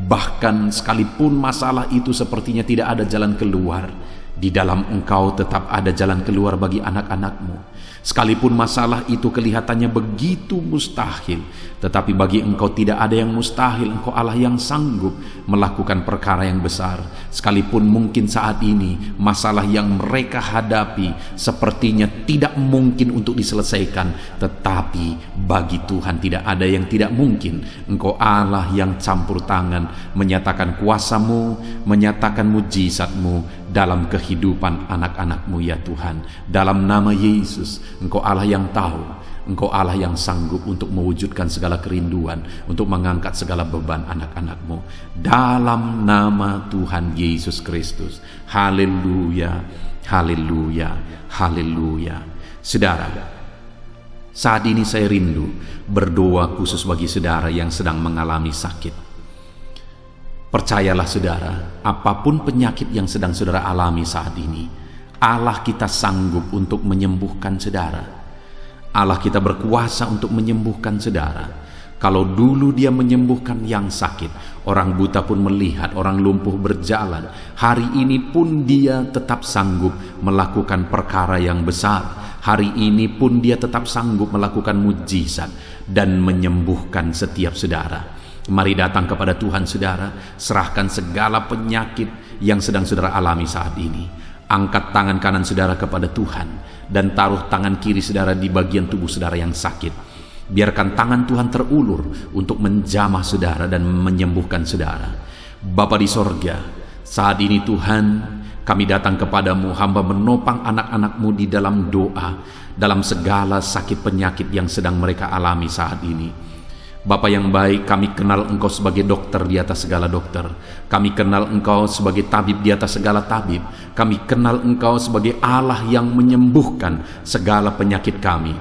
Bahkan sekalipun masalah itu sepertinya tidak ada jalan keluar, di dalam Engkau tetap ada jalan keluar bagi anak-anak-Mu. Sekalipun masalah itu kelihatannya begitu mustahil, tetapi bagi Engkau tidak ada yang mustahil. Engkau Allah yang sanggup melakukan perkara yang besar. Sekalipun mungkin saat ini masalah yang mereka hadapi sepertinya tidak mungkin untuk diselesaikan, tetapi bagi Tuhan tidak ada yang tidak mungkin. Engkau Allah yang campur tangan, menyatakan kuasa-Mu, menyatakan mujizat-Mu dalam kehidupan anak-anak-Mu ya Tuhan. Dalam nama Yesus, Engkau Allah yang tahu, Engkau Allah yang sanggup untuk mewujudkan segala kerinduan, untuk mengangkat segala beban anak-anak-Mu. Dalam nama Tuhan Yesus Kristus. Haleluya, haleluya, haleluya. Saudara, saat ini saya rindu berdoa khusus bagi saudara yang sedang mengalami sakit. Percayalah saudara, apapun penyakit yang sedang saudara alami saat ini, Allah kita sanggup untuk menyembuhkan saudara. Allah kita berkuasa untuk menyembuhkan saudara. Kalau dulu Dia menyembuhkan yang sakit, orang buta pun melihat, orang lumpuh berjalan. Hari ini pun Dia tetap sanggup melakukan perkara yang besar. Hari ini pun Dia tetap sanggup melakukan mujizat dan menyembuhkan setiap saudara. Mari datang kepada Tuhan saudara, serahkan segala penyakit yang sedang saudara alami saat ini. Angkat tangan kanan saudara kepada Tuhan dan taruh tangan kiri saudara di bagian tubuh saudara yang sakit. Biarkan tangan Tuhan terulur untuk menjamah saudara dan menyembuhkan saudara. Bapa di sorga, saat ini Tuhan, kami datang kepadamu, hamba menopang anak-anak-Mu di dalam doa, dalam segala sakit penyakit yang sedang mereka alami saat ini. Bapa yang baik, kami kenal Engkau sebagai dokter di atas segala dokter. Kami kenal Engkau sebagai tabib di atas segala tabib. Kami kenal Engkau sebagai Allah yang menyembuhkan segala penyakit kami.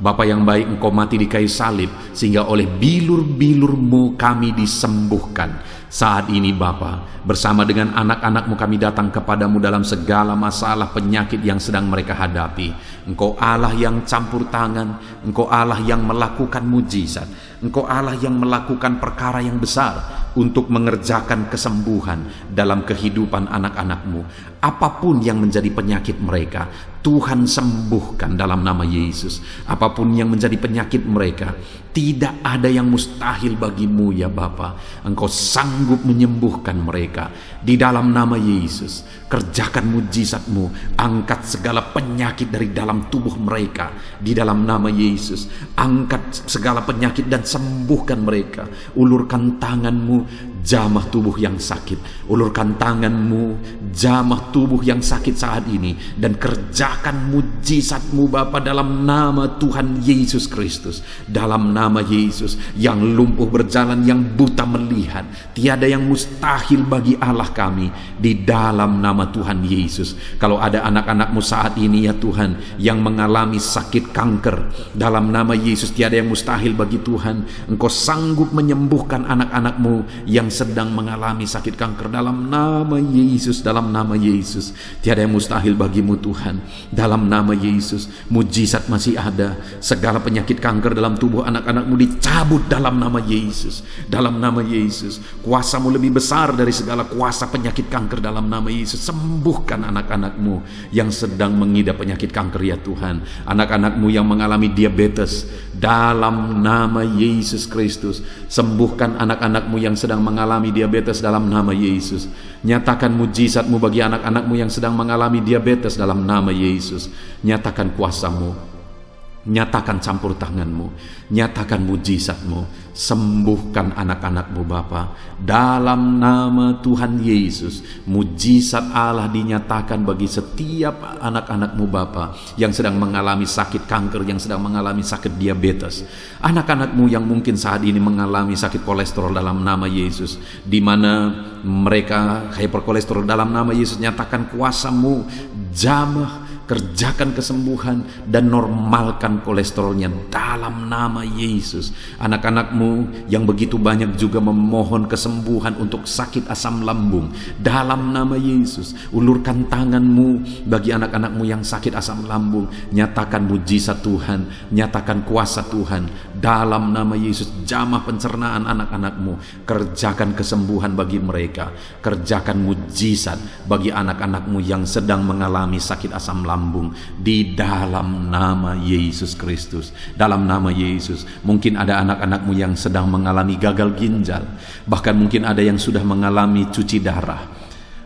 Bapa yang baik, Engkau mati di kayu salib sehingga oleh bilur-bilur-Mu kami disembuhkan. Saat ini Bapa, bersama dengan anak-anak-Mu kami datang kepadamu dalam segala masalah penyakit yang sedang mereka hadapi. Engkau Allah yang campur tangan, Engkau Allah yang melakukan mujizat, Engkau Allah yang melakukan perkara yang besar untuk mengerjakan kesembuhan dalam kehidupan anak-anak-Mu. Apapun yang menjadi penyakit mereka, Tuhan sembuhkan dalam nama Yesus. Apapun yang menjadi penyakit mereka, tidak ada yang mustahil bagimu ya Bapa. Engkau sanggup menyembuhkan mereka di dalam nama Yesus. Kerjakan mujizat-Mu, angkat segala penyakit dari dalam tubuh mereka di dalam nama Yesus. Angkat segala penyakit dan sembuhkan mereka. Ulurkan tangan-Mu, jamah tubuh yang sakit. Ulurkan tangan-Mu, jamah tubuh yang sakit saat ini, dan kerjakan mujizat-Mu Bapa dalam nama Tuhan Yesus Kristus. Dalam nama Yesus, yang lumpuh berjalan, yang buta melihat, tiada yang mustahil bagi Allah kami di dalam nama Tuhan Yesus. Kalau ada anak-anak-Mu saat ini ya Tuhan yang mengalami sakit kanker, dalam nama Yesus tiada yang mustahil bagi Tuhan. Engkau sanggup menyembuhkan anak-anak-Mu yang sedang mengalami sakit kanker dalam nama Yesus. Dalam nama Yesus tiada yang mustahil bagimu Tuhan. Dalam nama Yesus mujizat masih ada. Segala penyakit kanker dalam tubuh anak-anak-Mu dicabut dalam nama Yesus. Dalam nama Yesus, kuasa-Mu lebih besar dari segala kuasa penyakit kanker dalam nama Yesus. Sembuhkan anak-anak-Mu yang sedang mengidap penyakit kanker ya Tuhan. Anak-anak-Mu yang mengalami diabetes, dalam nama Yesus Kristus, sembuhkan anak-anak-Mu yang sedang mengalami diabetes dalam nama Yesus. Nyatakan mujizat-Mu bagi anak-anak-Mu yang sedang mengalami diabetes dalam nama Yesus. Nyatakan kuasa-Mu, nyatakan campur tangan-Mu, nyatakan mujizat-Mu. Sembuhkan anak-anak-Mu Bapa dalam nama Tuhan Yesus. Mujizat Allah dinyatakan bagi setiap anak-anak-Mu Bapa yang sedang mengalami sakit kanker, yang sedang mengalami sakit diabetes. Anak-anak-Mu yang mungkin saat ini mengalami sakit kolesterol dalam nama Yesus, di mana mereka hyperkolesterol dalam nama Yesus. Nyatakan kuasa-Mu, jamah, kerjakan kesembuhan dan normalkan kolesterolnya dalam nama Yesus. Anak-anak-Mu yang begitu banyak juga memohon kesembuhan untuk sakit asam lambung dalam nama Yesus. Ulurkan tangan-Mu bagi anak-anak-Mu yang sakit asam lambung. Nyatakan mujizat Tuhan, nyatakan kuasa Tuhan dalam nama Yesus. Jamah pencernaan anak-anak-Mu, kerjakan kesembuhan bagi mereka. Kerjakan mujizat bagi anak-anak-Mu yang sedang mengalami sakit asam lambung di dalam nama Yesus Kristus. Dalam nama Yesus, mungkin ada anak-anak-Mu yang sedang mengalami gagal ginjal, bahkan mungkin ada yang sudah mengalami cuci darah.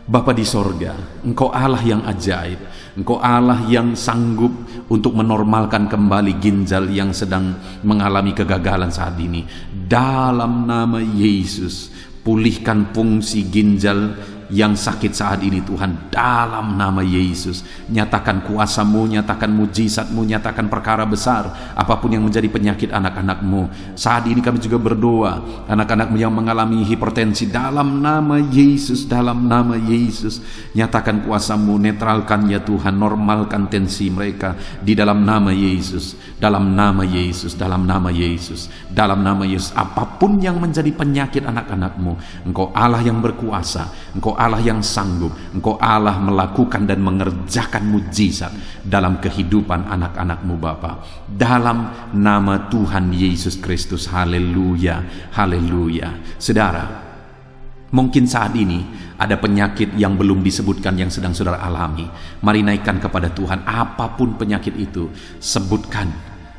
Bapa di sorga, Engkau Allah yang ajaib. Engkau Allah yang sanggup untuk menormalkan kembali ginjal yang sedang mengalami kegagalan saat ini. Dalam nama Yesus, pulihkan fungsi ginjal yang sakit saat ini Tuhan, dalam nama Yesus. Nyatakan kuasa-Mu, nyatakan mujizat-Mu, nyatakan perkara besar apapun yang menjadi penyakit anak-anak-Mu. Saat ini kami juga berdoa, anak-anak-Mu yang mengalami hipertensi, dalam nama Yesus, dalam nama Yesus, nyatakan kuasa-Mu, netralkan ya Tuhan, normalkan tensi mereka di dalam nama Yesus. Dalam nama Yesus, dalam nama Yesus, dalam nama Yesus. Apapun yang menjadi penyakit anak-anak-Mu, Engkau Allah yang berkuasa, Engkau Allah yang sanggup, Engkau Allah melakukan dan mengerjakan mujizat dalam kehidupan anak-anak-Mu Bapa. Dalam nama Tuhan Yesus Kristus. Haleluya, haleluya. Saudara, mungkin saat ini ada penyakit yang belum disebutkan yang sedang saudara alami. Mari naikkan kepada Tuhan apapun penyakit itu. Sebutkan,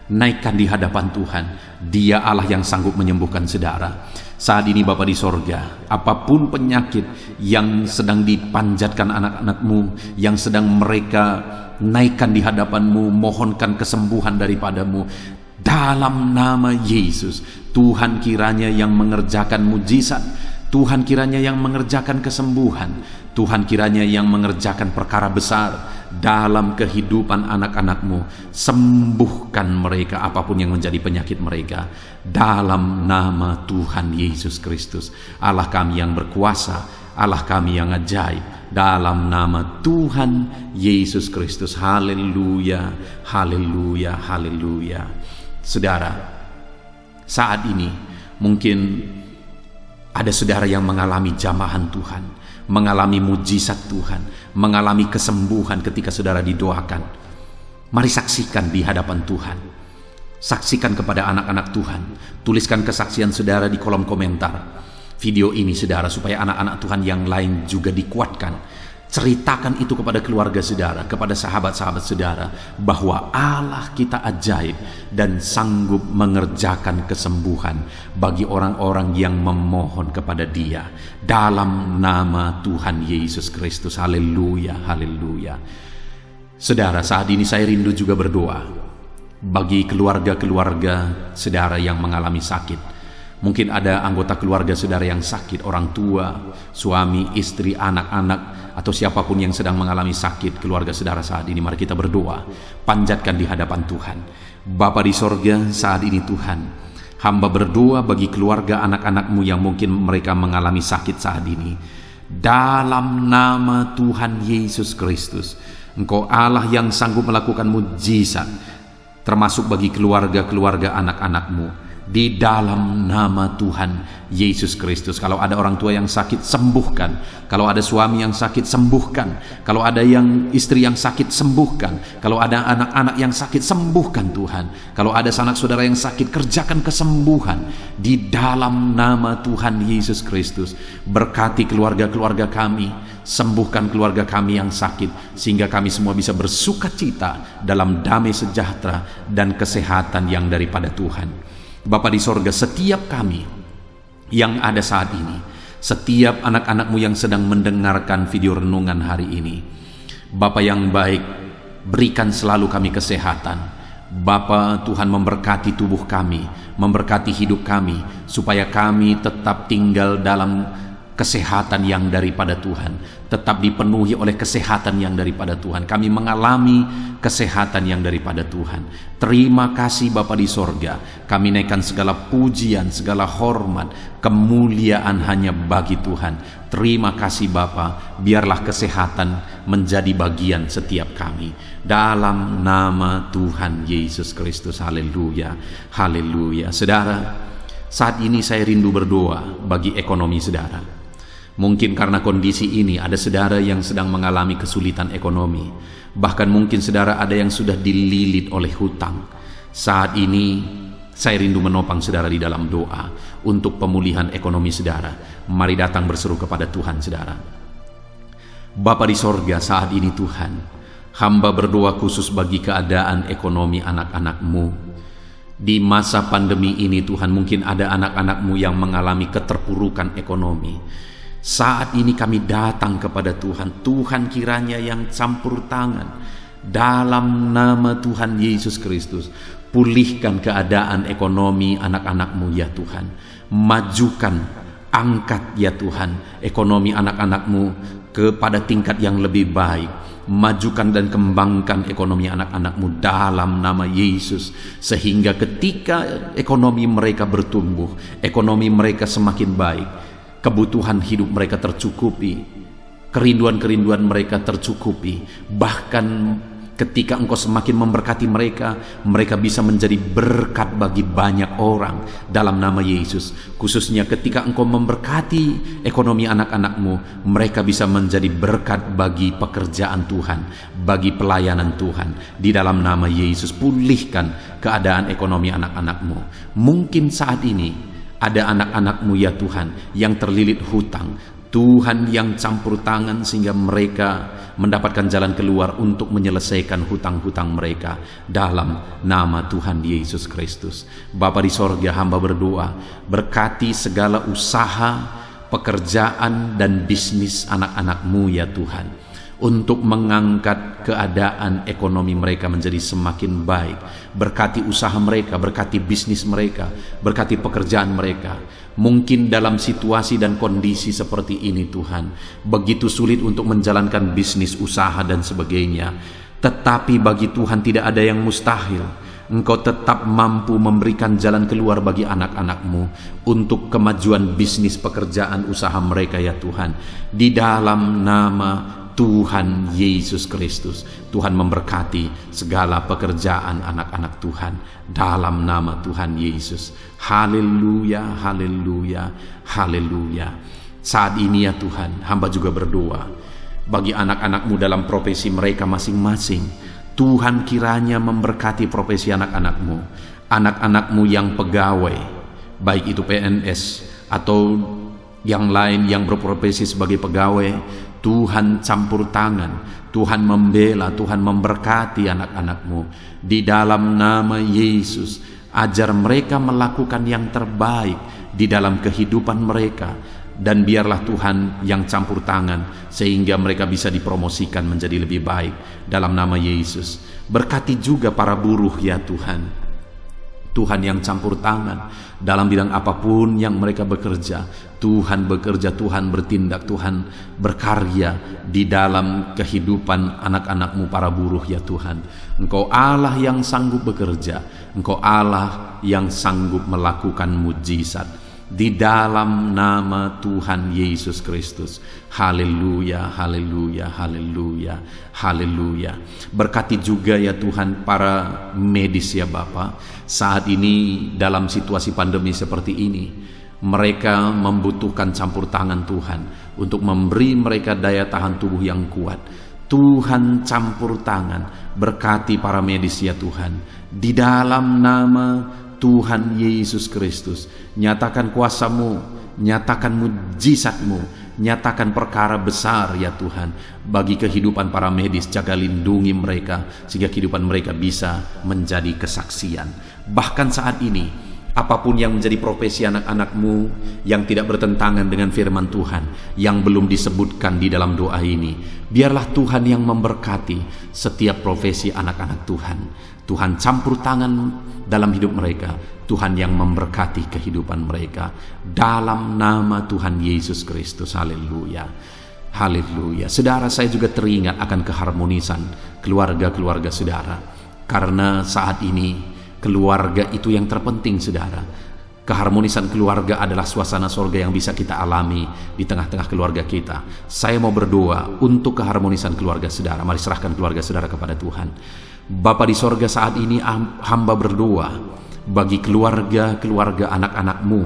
naikkan di hadapan Tuhan. Dia Allah yang sanggup menyembuhkan saudara. Saat ini Bapa di sorga, apapun penyakit yang sedang dipanjatkan anak-anak-Mu, yang sedang mereka naikkan di hadapan-Mu, mohonkan kesembuhan daripada-Mu, dalam nama Yesus, Tuhan kiranya yang mengerjakan mujizat, Tuhan kiranya yang mengerjakan kesembuhan, Tuhan kiranya yang mengerjakan perkara besar dalam kehidupan anak-anak-Mu. Sembuhkan mereka apapun yang menjadi penyakit mereka, dalam nama Tuhan Yesus Kristus. Allah kami yang berkuasa, Allah kami yang ajaib, dalam nama Tuhan Yesus Kristus. Haleluya, haleluya, haleluya. Saudara, saat ini mungkin ada saudara yang mengalami jamahan Tuhan, mengalami mujizat Tuhan, mengalami kesembuhan ketika saudara didoakan. Mari saksikan di hadapan Tuhan. Saksikan kepada anak-anak Tuhan. Tuliskan kesaksian saudara di kolom komentar video ini, saudara, supaya anak-anak Tuhan yang lain juga dikuatkan. Ceritakan itu kepada keluarga saudara, kepada sahabat-sahabat saudara, bahwa Allah kita ajaib dan sanggup mengerjakan kesembuhan bagi orang-orang yang memohon kepada Dia, dalam nama Tuhan Yesus Kristus. Haleluya, haleluya. Saudara, saat ini saya rindu juga berdoa bagi keluarga-keluarga saudara yang mengalami sakit. Mungkin ada anggota keluarga saudara yang sakit, orang tua, suami, istri, anak-anak, atau siapapun yang sedang mengalami sakit keluarga saudara saat ini. Mari kita berdoa, panjatkan di hadapan Tuhan. Bapa di sorga, saat ini Tuhan, hamba berdoa bagi keluarga anak-anak-Mu yang mungkin mereka mengalami sakit saat ini. Dalam nama Tuhan Yesus Kristus, Engkau Allah yang sanggup melakukan mujizat, termasuk bagi keluarga-keluarga anak-anak-Mu. Di dalam nama Tuhan Yesus Kristus. Kalau ada orang tua yang sakit, sembuhkan. Kalau ada suami yang sakit, sembuhkan. Kalau ada yang istri yang sakit, sembuhkan. Kalau ada anak-anak yang sakit, sembuhkan Tuhan. Kalau ada sanak saudara yang sakit, kerjakan kesembuhan di dalam nama Tuhan Yesus Kristus. Berkati keluarga-keluarga kami, sembuhkan keluarga kami yang sakit, sehingga kami semua bisa bersuka cita dalam damai sejahtera dan kesehatan yang daripada Tuhan. Bapa di sorga, setiap kami yang ada saat ini, setiap anak-anak-Mu yang sedang mendengarkan video renungan hari ini, Bapa yang baik, berikan selalu kami kesehatan. Bapa Tuhan, memberkati tubuh kami, memberkati hidup kami, supaya kami tetap tinggal dalam kesehatan yang daripada Tuhan, tetap dipenuhi oleh kesehatan yang daripada Tuhan. Kami mengalami kesehatan yang daripada Tuhan. Terima kasih Bapa di sorga. Kami naikkan segala pujian, segala hormat, kemuliaan hanya bagi Tuhan. Terima kasih Bapa. Biarlah kesehatan menjadi bagian setiap kami, dalam nama Tuhan Yesus Kristus. Haleluya, haleluya. Saudara, saat ini saya rindu berdoa bagi ekonomi saudara. Mungkin karena kondisi ini ada saudara yang sedang mengalami kesulitan ekonomi. Bahkan mungkin saudara ada yang sudah dililit oleh hutang. Saat ini saya rindu menopang saudara di dalam doa untuk pemulihan ekonomi saudara. Mari datang berseru kepada Tuhan saudara. Bapa di sorga, saat ini Tuhan, hamba berdoa khusus bagi keadaan ekonomi anak-anak-Mu. Di masa pandemi ini Tuhan, mungkin ada anak-anak-Mu yang mengalami keterpurukan ekonomi. Saat ini kami datang kepada Tuhan. Tuhan kiranya yang campur tangan dalam nama Tuhan Yesus Kristus. Pulihkan keadaan ekonomi anak-anak-Mu ya Tuhan. Majukan, angkat ya Tuhan ekonomi anak-anak-Mu kepada tingkat yang lebih baik. Majukan dan kembangkan ekonomi anak-anak-Mu dalam nama Yesus, sehingga ketika ekonomi mereka bertumbuh, ekonomi mereka semakin baik, kebutuhan hidup mereka tercukupi, kerinduan-kerinduan mereka tercukupi. Bahkan ketika Engkau semakin memberkati mereka, mereka bisa menjadi berkat bagi banyak orang dalam nama Yesus. Khususnya ketika Engkau memberkati ekonomi anak-anak-Mu, mereka bisa menjadi berkat bagi pekerjaan Tuhan, bagi pelayanan Tuhan. Di dalam nama Yesus, pulihkan keadaan ekonomi anak-anak-Mu. Mungkin saat ini ada anak-anak-Mu ya Tuhan yang terlilit hutang. Tuhan yang campur tangan sehingga mereka mendapatkan jalan keluar untuk menyelesaikan hutang-hutang mereka dalam nama Tuhan Yesus Kristus. Bapa di sorga, hamba berdoa, berkati segala usaha, pekerjaan dan bisnis anak-anak-Mu ya Tuhan, untuk mengangkat keadaan ekonomi mereka menjadi semakin baik. Berkati usaha mereka, berkati bisnis mereka, berkati pekerjaan mereka. Mungkin dalam situasi dan kondisi seperti ini Tuhan, begitu sulit untuk menjalankan bisnis, usaha dan sebagainya. Tetapi bagi Tuhan tidak ada yang mustahil. Engkau tetap mampu memberikan jalan keluar bagi anak-anak-Mu untuk kemajuan bisnis pekerjaan usaha mereka ya Tuhan. Di dalam nama Tuhan Yesus Kristus, Tuhan memberkati segala pekerjaan anak-anak Tuhan dalam nama Tuhan Yesus. Haleluya, haleluya, haleluya. Saat ini ya Tuhan, hamba juga berdoa bagi anak-anak-Mu dalam profesi mereka masing-masing. Tuhan kiranya memberkati profesi anak-anak-Mu, anak-anak-Mu yang pegawai, baik itu PNS atau yang lain yang berprofesi sebagai pegawai. Tuhan campur tangan, Tuhan membela, Tuhan memberkati anak-anak-Mu di dalam nama Yesus. Ajar mereka melakukan yang terbaik di dalam kehidupan mereka, dan biarlah Tuhan yang campur tangan sehingga mereka bisa dipromosikan menjadi lebih baik dalam nama Yesus. Berkati juga para buruh ya Tuhan, Tuhan yang campur tangan dalam bidang apapun yang mereka bekerja. Tuhan bekerja, Tuhan bertindak, Tuhan berkarya di dalam kehidupan anak-anak-Mu para buruh ya Tuhan. Engkau Allah yang sanggup bekerja, Engkau Allah yang sanggup melakukan mujizat di dalam nama Tuhan Yesus Kristus. Haleluya, haleluya, haleluya, haleluya. Berkati juga ya Tuhan para medis ya Bapa. Saat ini dalam situasi pandemi seperti ini, mereka membutuhkan campur tangan Tuhan untuk memberi mereka daya tahan tubuh yang kuat. Tuhan campur tangan, berkati para medis ya Tuhan di dalam nama Tuhan Yesus Kristus. Nyatakan kuasa-Mu, nyatakan mujizat-Mu, nyatakan perkara besar ya Tuhan bagi kehidupan para medis. Jaga lindungi mereka sehingga kehidupan mereka bisa menjadi kesaksian. Bahkan saat ini, apapun yang menjadi profesi anak-anak-Mu yang tidak bertentangan dengan firman Tuhan yang belum disebutkan di dalam doa ini, biarlah Tuhan yang memberkati setiap profesi anak-anak Tuhan. Tuhan campur tangan dalam hidup mereka, Tuhan yang memberkati kehidupan mereka dalam nama Tuhan Yesus Kristus. Haleluya, haleluya. Saudara, saya juga teringat akan keharmonisan keluarga-keluarga saudara, karena saat ini keluarga itu yang terpenting saudara. Keharmonisan keluarga adalah suasana sorga yang bisa kita alami di tengah-tengah keluarga kita. Saya mau berdoa untuk keharmonisan keluarga saudara. Mari serahkan keluarga saudara kepada Tuhan. Bapa di sorga, saat ini hamba berdoa bagi keluarga-keluarga anak-anak-Mu.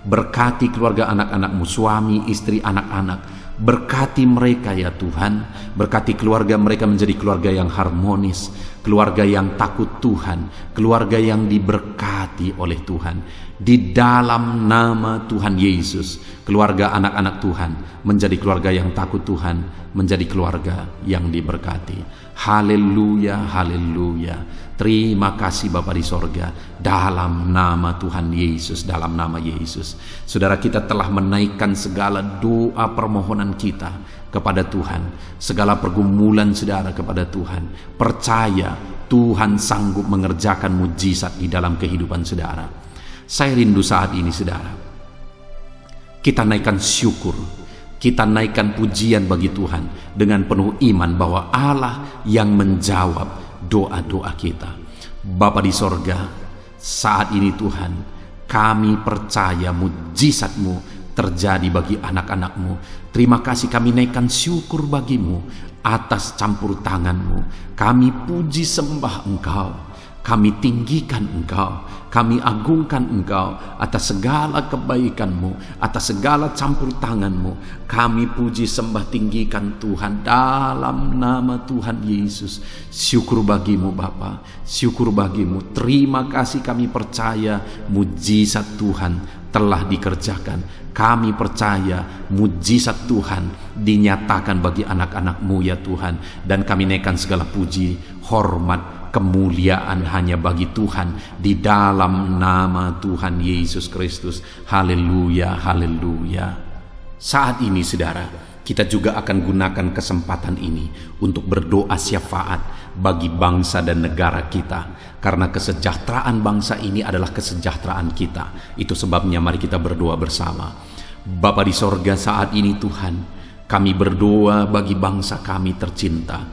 Berkati keluarga anak-anak-Mu, suami, istri, anak-anak. Berkati mereka ya Tuhan. Berkati keluarga mereka menjadi keluarga yang harmonis, keluarga yang takut Tuhan, keluarga yang diberkati oleh Tuhan. Di dalam nama Tuhan Yesus, keluarga anak-anak Tuhan menjadi keluarga yang takut Tuhan, menjadi keluarga yang diberkati. Haleluya, haleluya. Terima kasih Bapa di sorga, dalam nama Tuhan Yesus, dalam nama Yesus. Saudara, kita telah menaikkan segala doa permohonan kita kepada Tuhan, segala pergumulan saudara kepada Tuhan. Percaya Tuhan sanggup mengerjakan mujizat di dalam kehidupan saudara. Saya rindu saat ini saudara, kita naikkan syukur, kita naikkan pujian bagi Tuhan dengan penuh iman bahwa Allah yang menjawab doa-doa kita. Bapa di sorga, saat ini Tuhan, kami percaya mujizat-Mu terjadi bagi anak-anak-Mu. Terima kasih, kami naikkan syukur bagi-Mu atas campur tangan-Mu. Kami puji sembah Engkau, kami tinggikan Engkau, kami agungkan Engkau atas segala kebaikan-Mu, atas segala campur tangan-Mu. Kami puji sembah tinggikan Tuhan dalam nama Tuhan Yesus. Syukur bagi-Mu Bapa, syukur bagi-Mu. Terima kasih, kami percaya mujizat Tuhan telah dikerjakan. Kami percaya mujizat Tuhan dinyatakan bagi anak-anak-Mu ya Tuhan. Dan kami naikkan segala puji, hormat, kemuliaan hanya bagi Tuhan di dalam nama Tuhan Yesus Kristus. Haleluya, haleluya. Saat ini saudara, kita juga akan gunakan kesempatan ini untuk berdoa syafaat bagi bangsa dan negara kita, karena kesejahteraan bangsa ini adalah kesejahteraan kita. Itu sebabnya mari kita berdoa bersama. Bapa di sorga, saat ini Tuhan, kami berdoa bagi bangsa kami tercinta.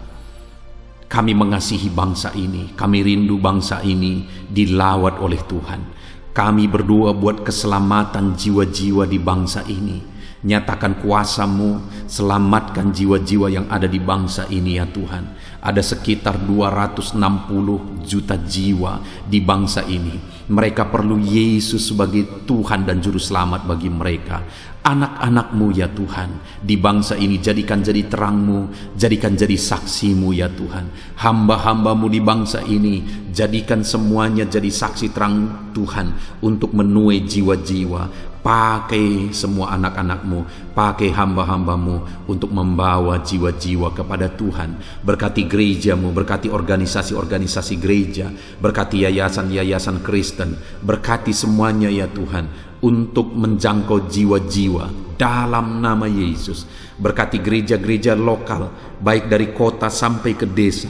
Kami mengasihi bangsa ini, kami rindu bangsa ini dilawat oleh Tuhan. Kami berdoa buat keselamatan jiwa-jiwa di bangsa ini. Nyatakan kuasa-Mu, selamatkan jiwa-jiwa yang ada di bangsa ini ya Tuhan. Ada sekitar 260 juta jiwa di bangsa ini. Mereka perlu Yesus sebagai Tuhan dan Juru Selamat bagi mereka. Anak-anak-Mu ya Tuhan, di bangsa ini jadikan jadi terang-Mu, jadikan jadi saksi-Mu ya Tuhan. Hamba-hamba-Mu di bangsa ini, jadikan semuanya jadi saksi terang Tuhan untuk menuai jiwa-jiwa. Pakai semua anak-anak-Mu, pakai hamba-hamba-Mu untuk membawa jiwa-jiwa kepada Tuhan. Berkati gereja-Mu, berkati organisasi-organisasi gereja, berkati yayasan-yayasan Kristen, berkati semuanya ya Tuhan untuk menjangkau jiwa-jiwa dalam nama Yesus. Berkati gereja-gereja lokal, baik dari kota sampai ke desa.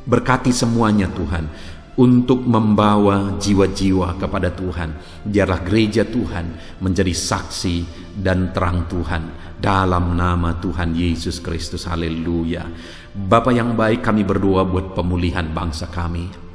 Berkati semuanya Tuhan untuk membawa jiwa-jiwa kepada Tuhan. Biarlah gereja Tuhan menjadi saksi dan terang Tuhan dalam nama Tuhan Yesus Kristus. Haleluya. Bapa yang baik, kami berdoa buat pemulihan bangsa kami.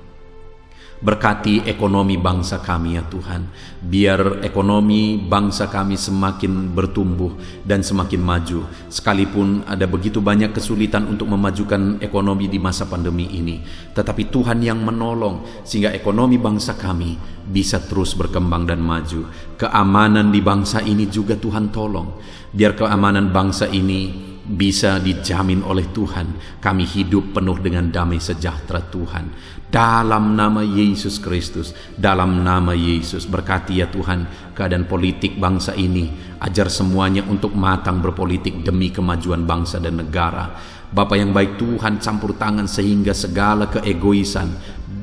Berkati ekonomi bangsa kami ya Tuhan. Biar ekonomi bangsa kami semakin bertumbuh dan semakin maju. Sekalipun ada begitu banyak kesulitan untuk memajukan ekonomi di masa pandemi ini, tetapi Tuhan yang menolong sehingga ekonomi bangsa kami bisa terus berkembang dan maju. Keamanan di bangsa ini juga Tuhan tolong. Biar keamanan bangsa ini bisa dijamin oleh Tuhan. Kami hidup penuh dengan damai sejahtera Tuhan. Dalam nama Yesus Kristus, dalam nama Yesus, berkati ya Tuhan keadaan politik bangsa ini. Ajar semuanya untuk matang berpolitik demi kemajuan bangsa dan negara. Bapa yang baik Tuhan, campur tangan sehingga segala keegoisan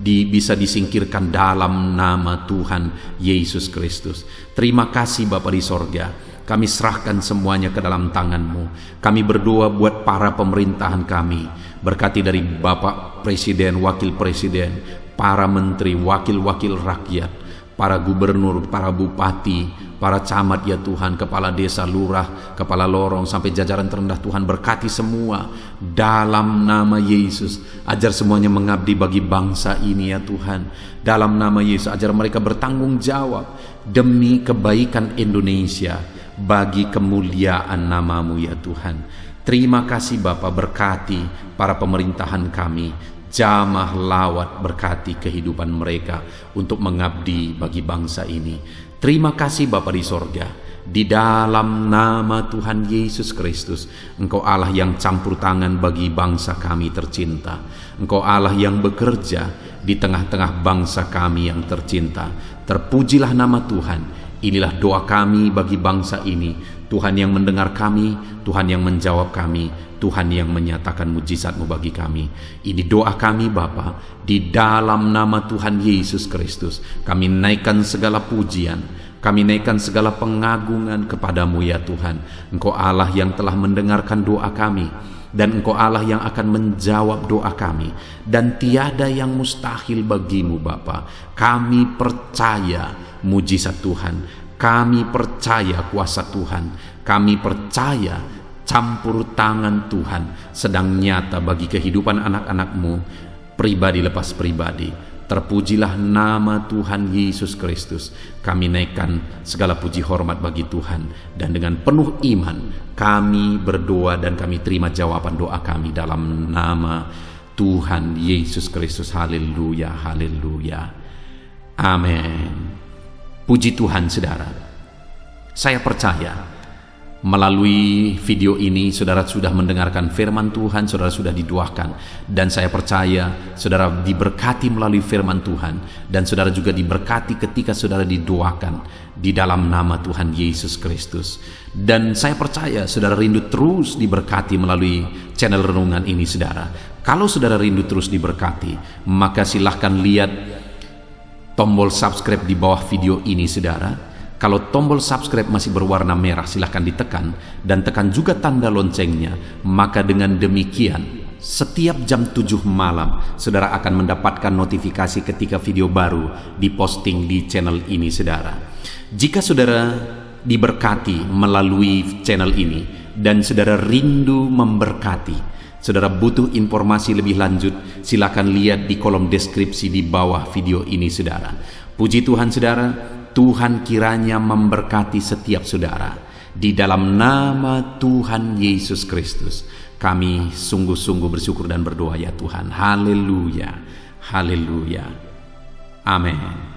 bisa disingkirkan dalam nama Tuhan Yesus Kristus. Terima kasih Bapa di sorga. Kami serahkan semuanya ke dalam tangan-Mu. Kami berdoa buat para pemerintahan kami. Berkati dari Bapak Presiden, Wakil Presiden, para menteri, wakil-wakil rakyat, para gubernur, para bupati, para camat ya Tuhan, kepala desa, lurah, kepala lorong, sampai jajaran terendah Tuhan. Berkati semua dalam nama Yesus. Ajar semuanya mengabdi bagi bangsa ini ya Tuhan. Dalam nama Yesus, ajar mereka bertanggung jawab demi kebaikan Indonesia, bagi kemuliaan nama-Mu ya Tuhan. Terima kasih Bapa, berkati para pemerintahan kami, jamah lawat, berkati kehidupan mereka untuk mengabdi bagi bangsa ini. Terima kasih Bapa di sorga. Di dalam nama Tuhan Yesus Kristus, Engkau Allah yang campur tangan bagi bangsa kami tercinta. Engkau Allah yang bekerja di tengah-tengah bangsa kami yang tercinta. Terpujilah nama Tuhan. Inilah doa kami bagi bangsa ini. Tuhan yang mendengar kami, Tuhan yang menjawab kami, Tuhan yang menyatakan mujizat-Mu bagi kami. Ini doa kami Bapa, di dalam nama Tuhan Yesus Kristus. Kami naikkan segala pujian, kami naikkan segala pengagungan kepada-Mu ya Tuhan. Engkau Allah yang telah mendengarkan doa kami, dan Engkau Allah yang akan menjawab doa kami, dan tiada yang mustahil bagi-Mu Bapa. Kami percaya mujizat Tuhan, kami percaya kuasa Tuhan, kami percaya campur tangan Tuhan sedang nyata bagi kehidupan anak-anak-Mu, pribadi lepas pribadi. Terpujilah nama Tuhan Yesus Kristus. Kami naikkan segala puji hormat bagi Tuhan, dan dengan penuh iman kami berdoa dan kami terima jawaban doa kami dalam nama Tuhan Yesus Kristus. Haleluya, haleluya, amin. Puji Tuhan saudara. Saya percaya melalui video ini saudara sudah mendengarkan firman Tuhan, saudara sudah didoakan, dan saya percaya saudara diberkati melalui firman Tuhan, dan saudara juga diberkati ketika saudara didoakan di dalam nama Tuhan Yesus Kristus. Dan saya percaya saudara rindu terus diberkati melalui channel renungan ini saudara. Kalau saudara rindu terus diberkati, maka silahkan lihat tombol subscribe di bawah video ini saudara. Kalau tombol subscribe masih berwarna merah, silahkan ditekan, dan tekan juga tanda loncengnya. Maka dengan demikian setiap jam 7 malam saudara akan mendapatkan notifikasi ketika video baru diposting di channel ini saudara. Jika saudara diberkati melalui channel ini dan saudara rindu memberkati, Saudara butuh informasi lebih lanjut, silakan lihat di kolom deskripsi di bawah video ini saudara. Puji Tuhan saudara, Tuhan kiranya memberkati setiap saudara. Di dalam nama Tuhan Yesus Kristus, kami sungguh-sungguh bersyukur dan berdoa ya Tuhan. Haleluya, haleluya, amin.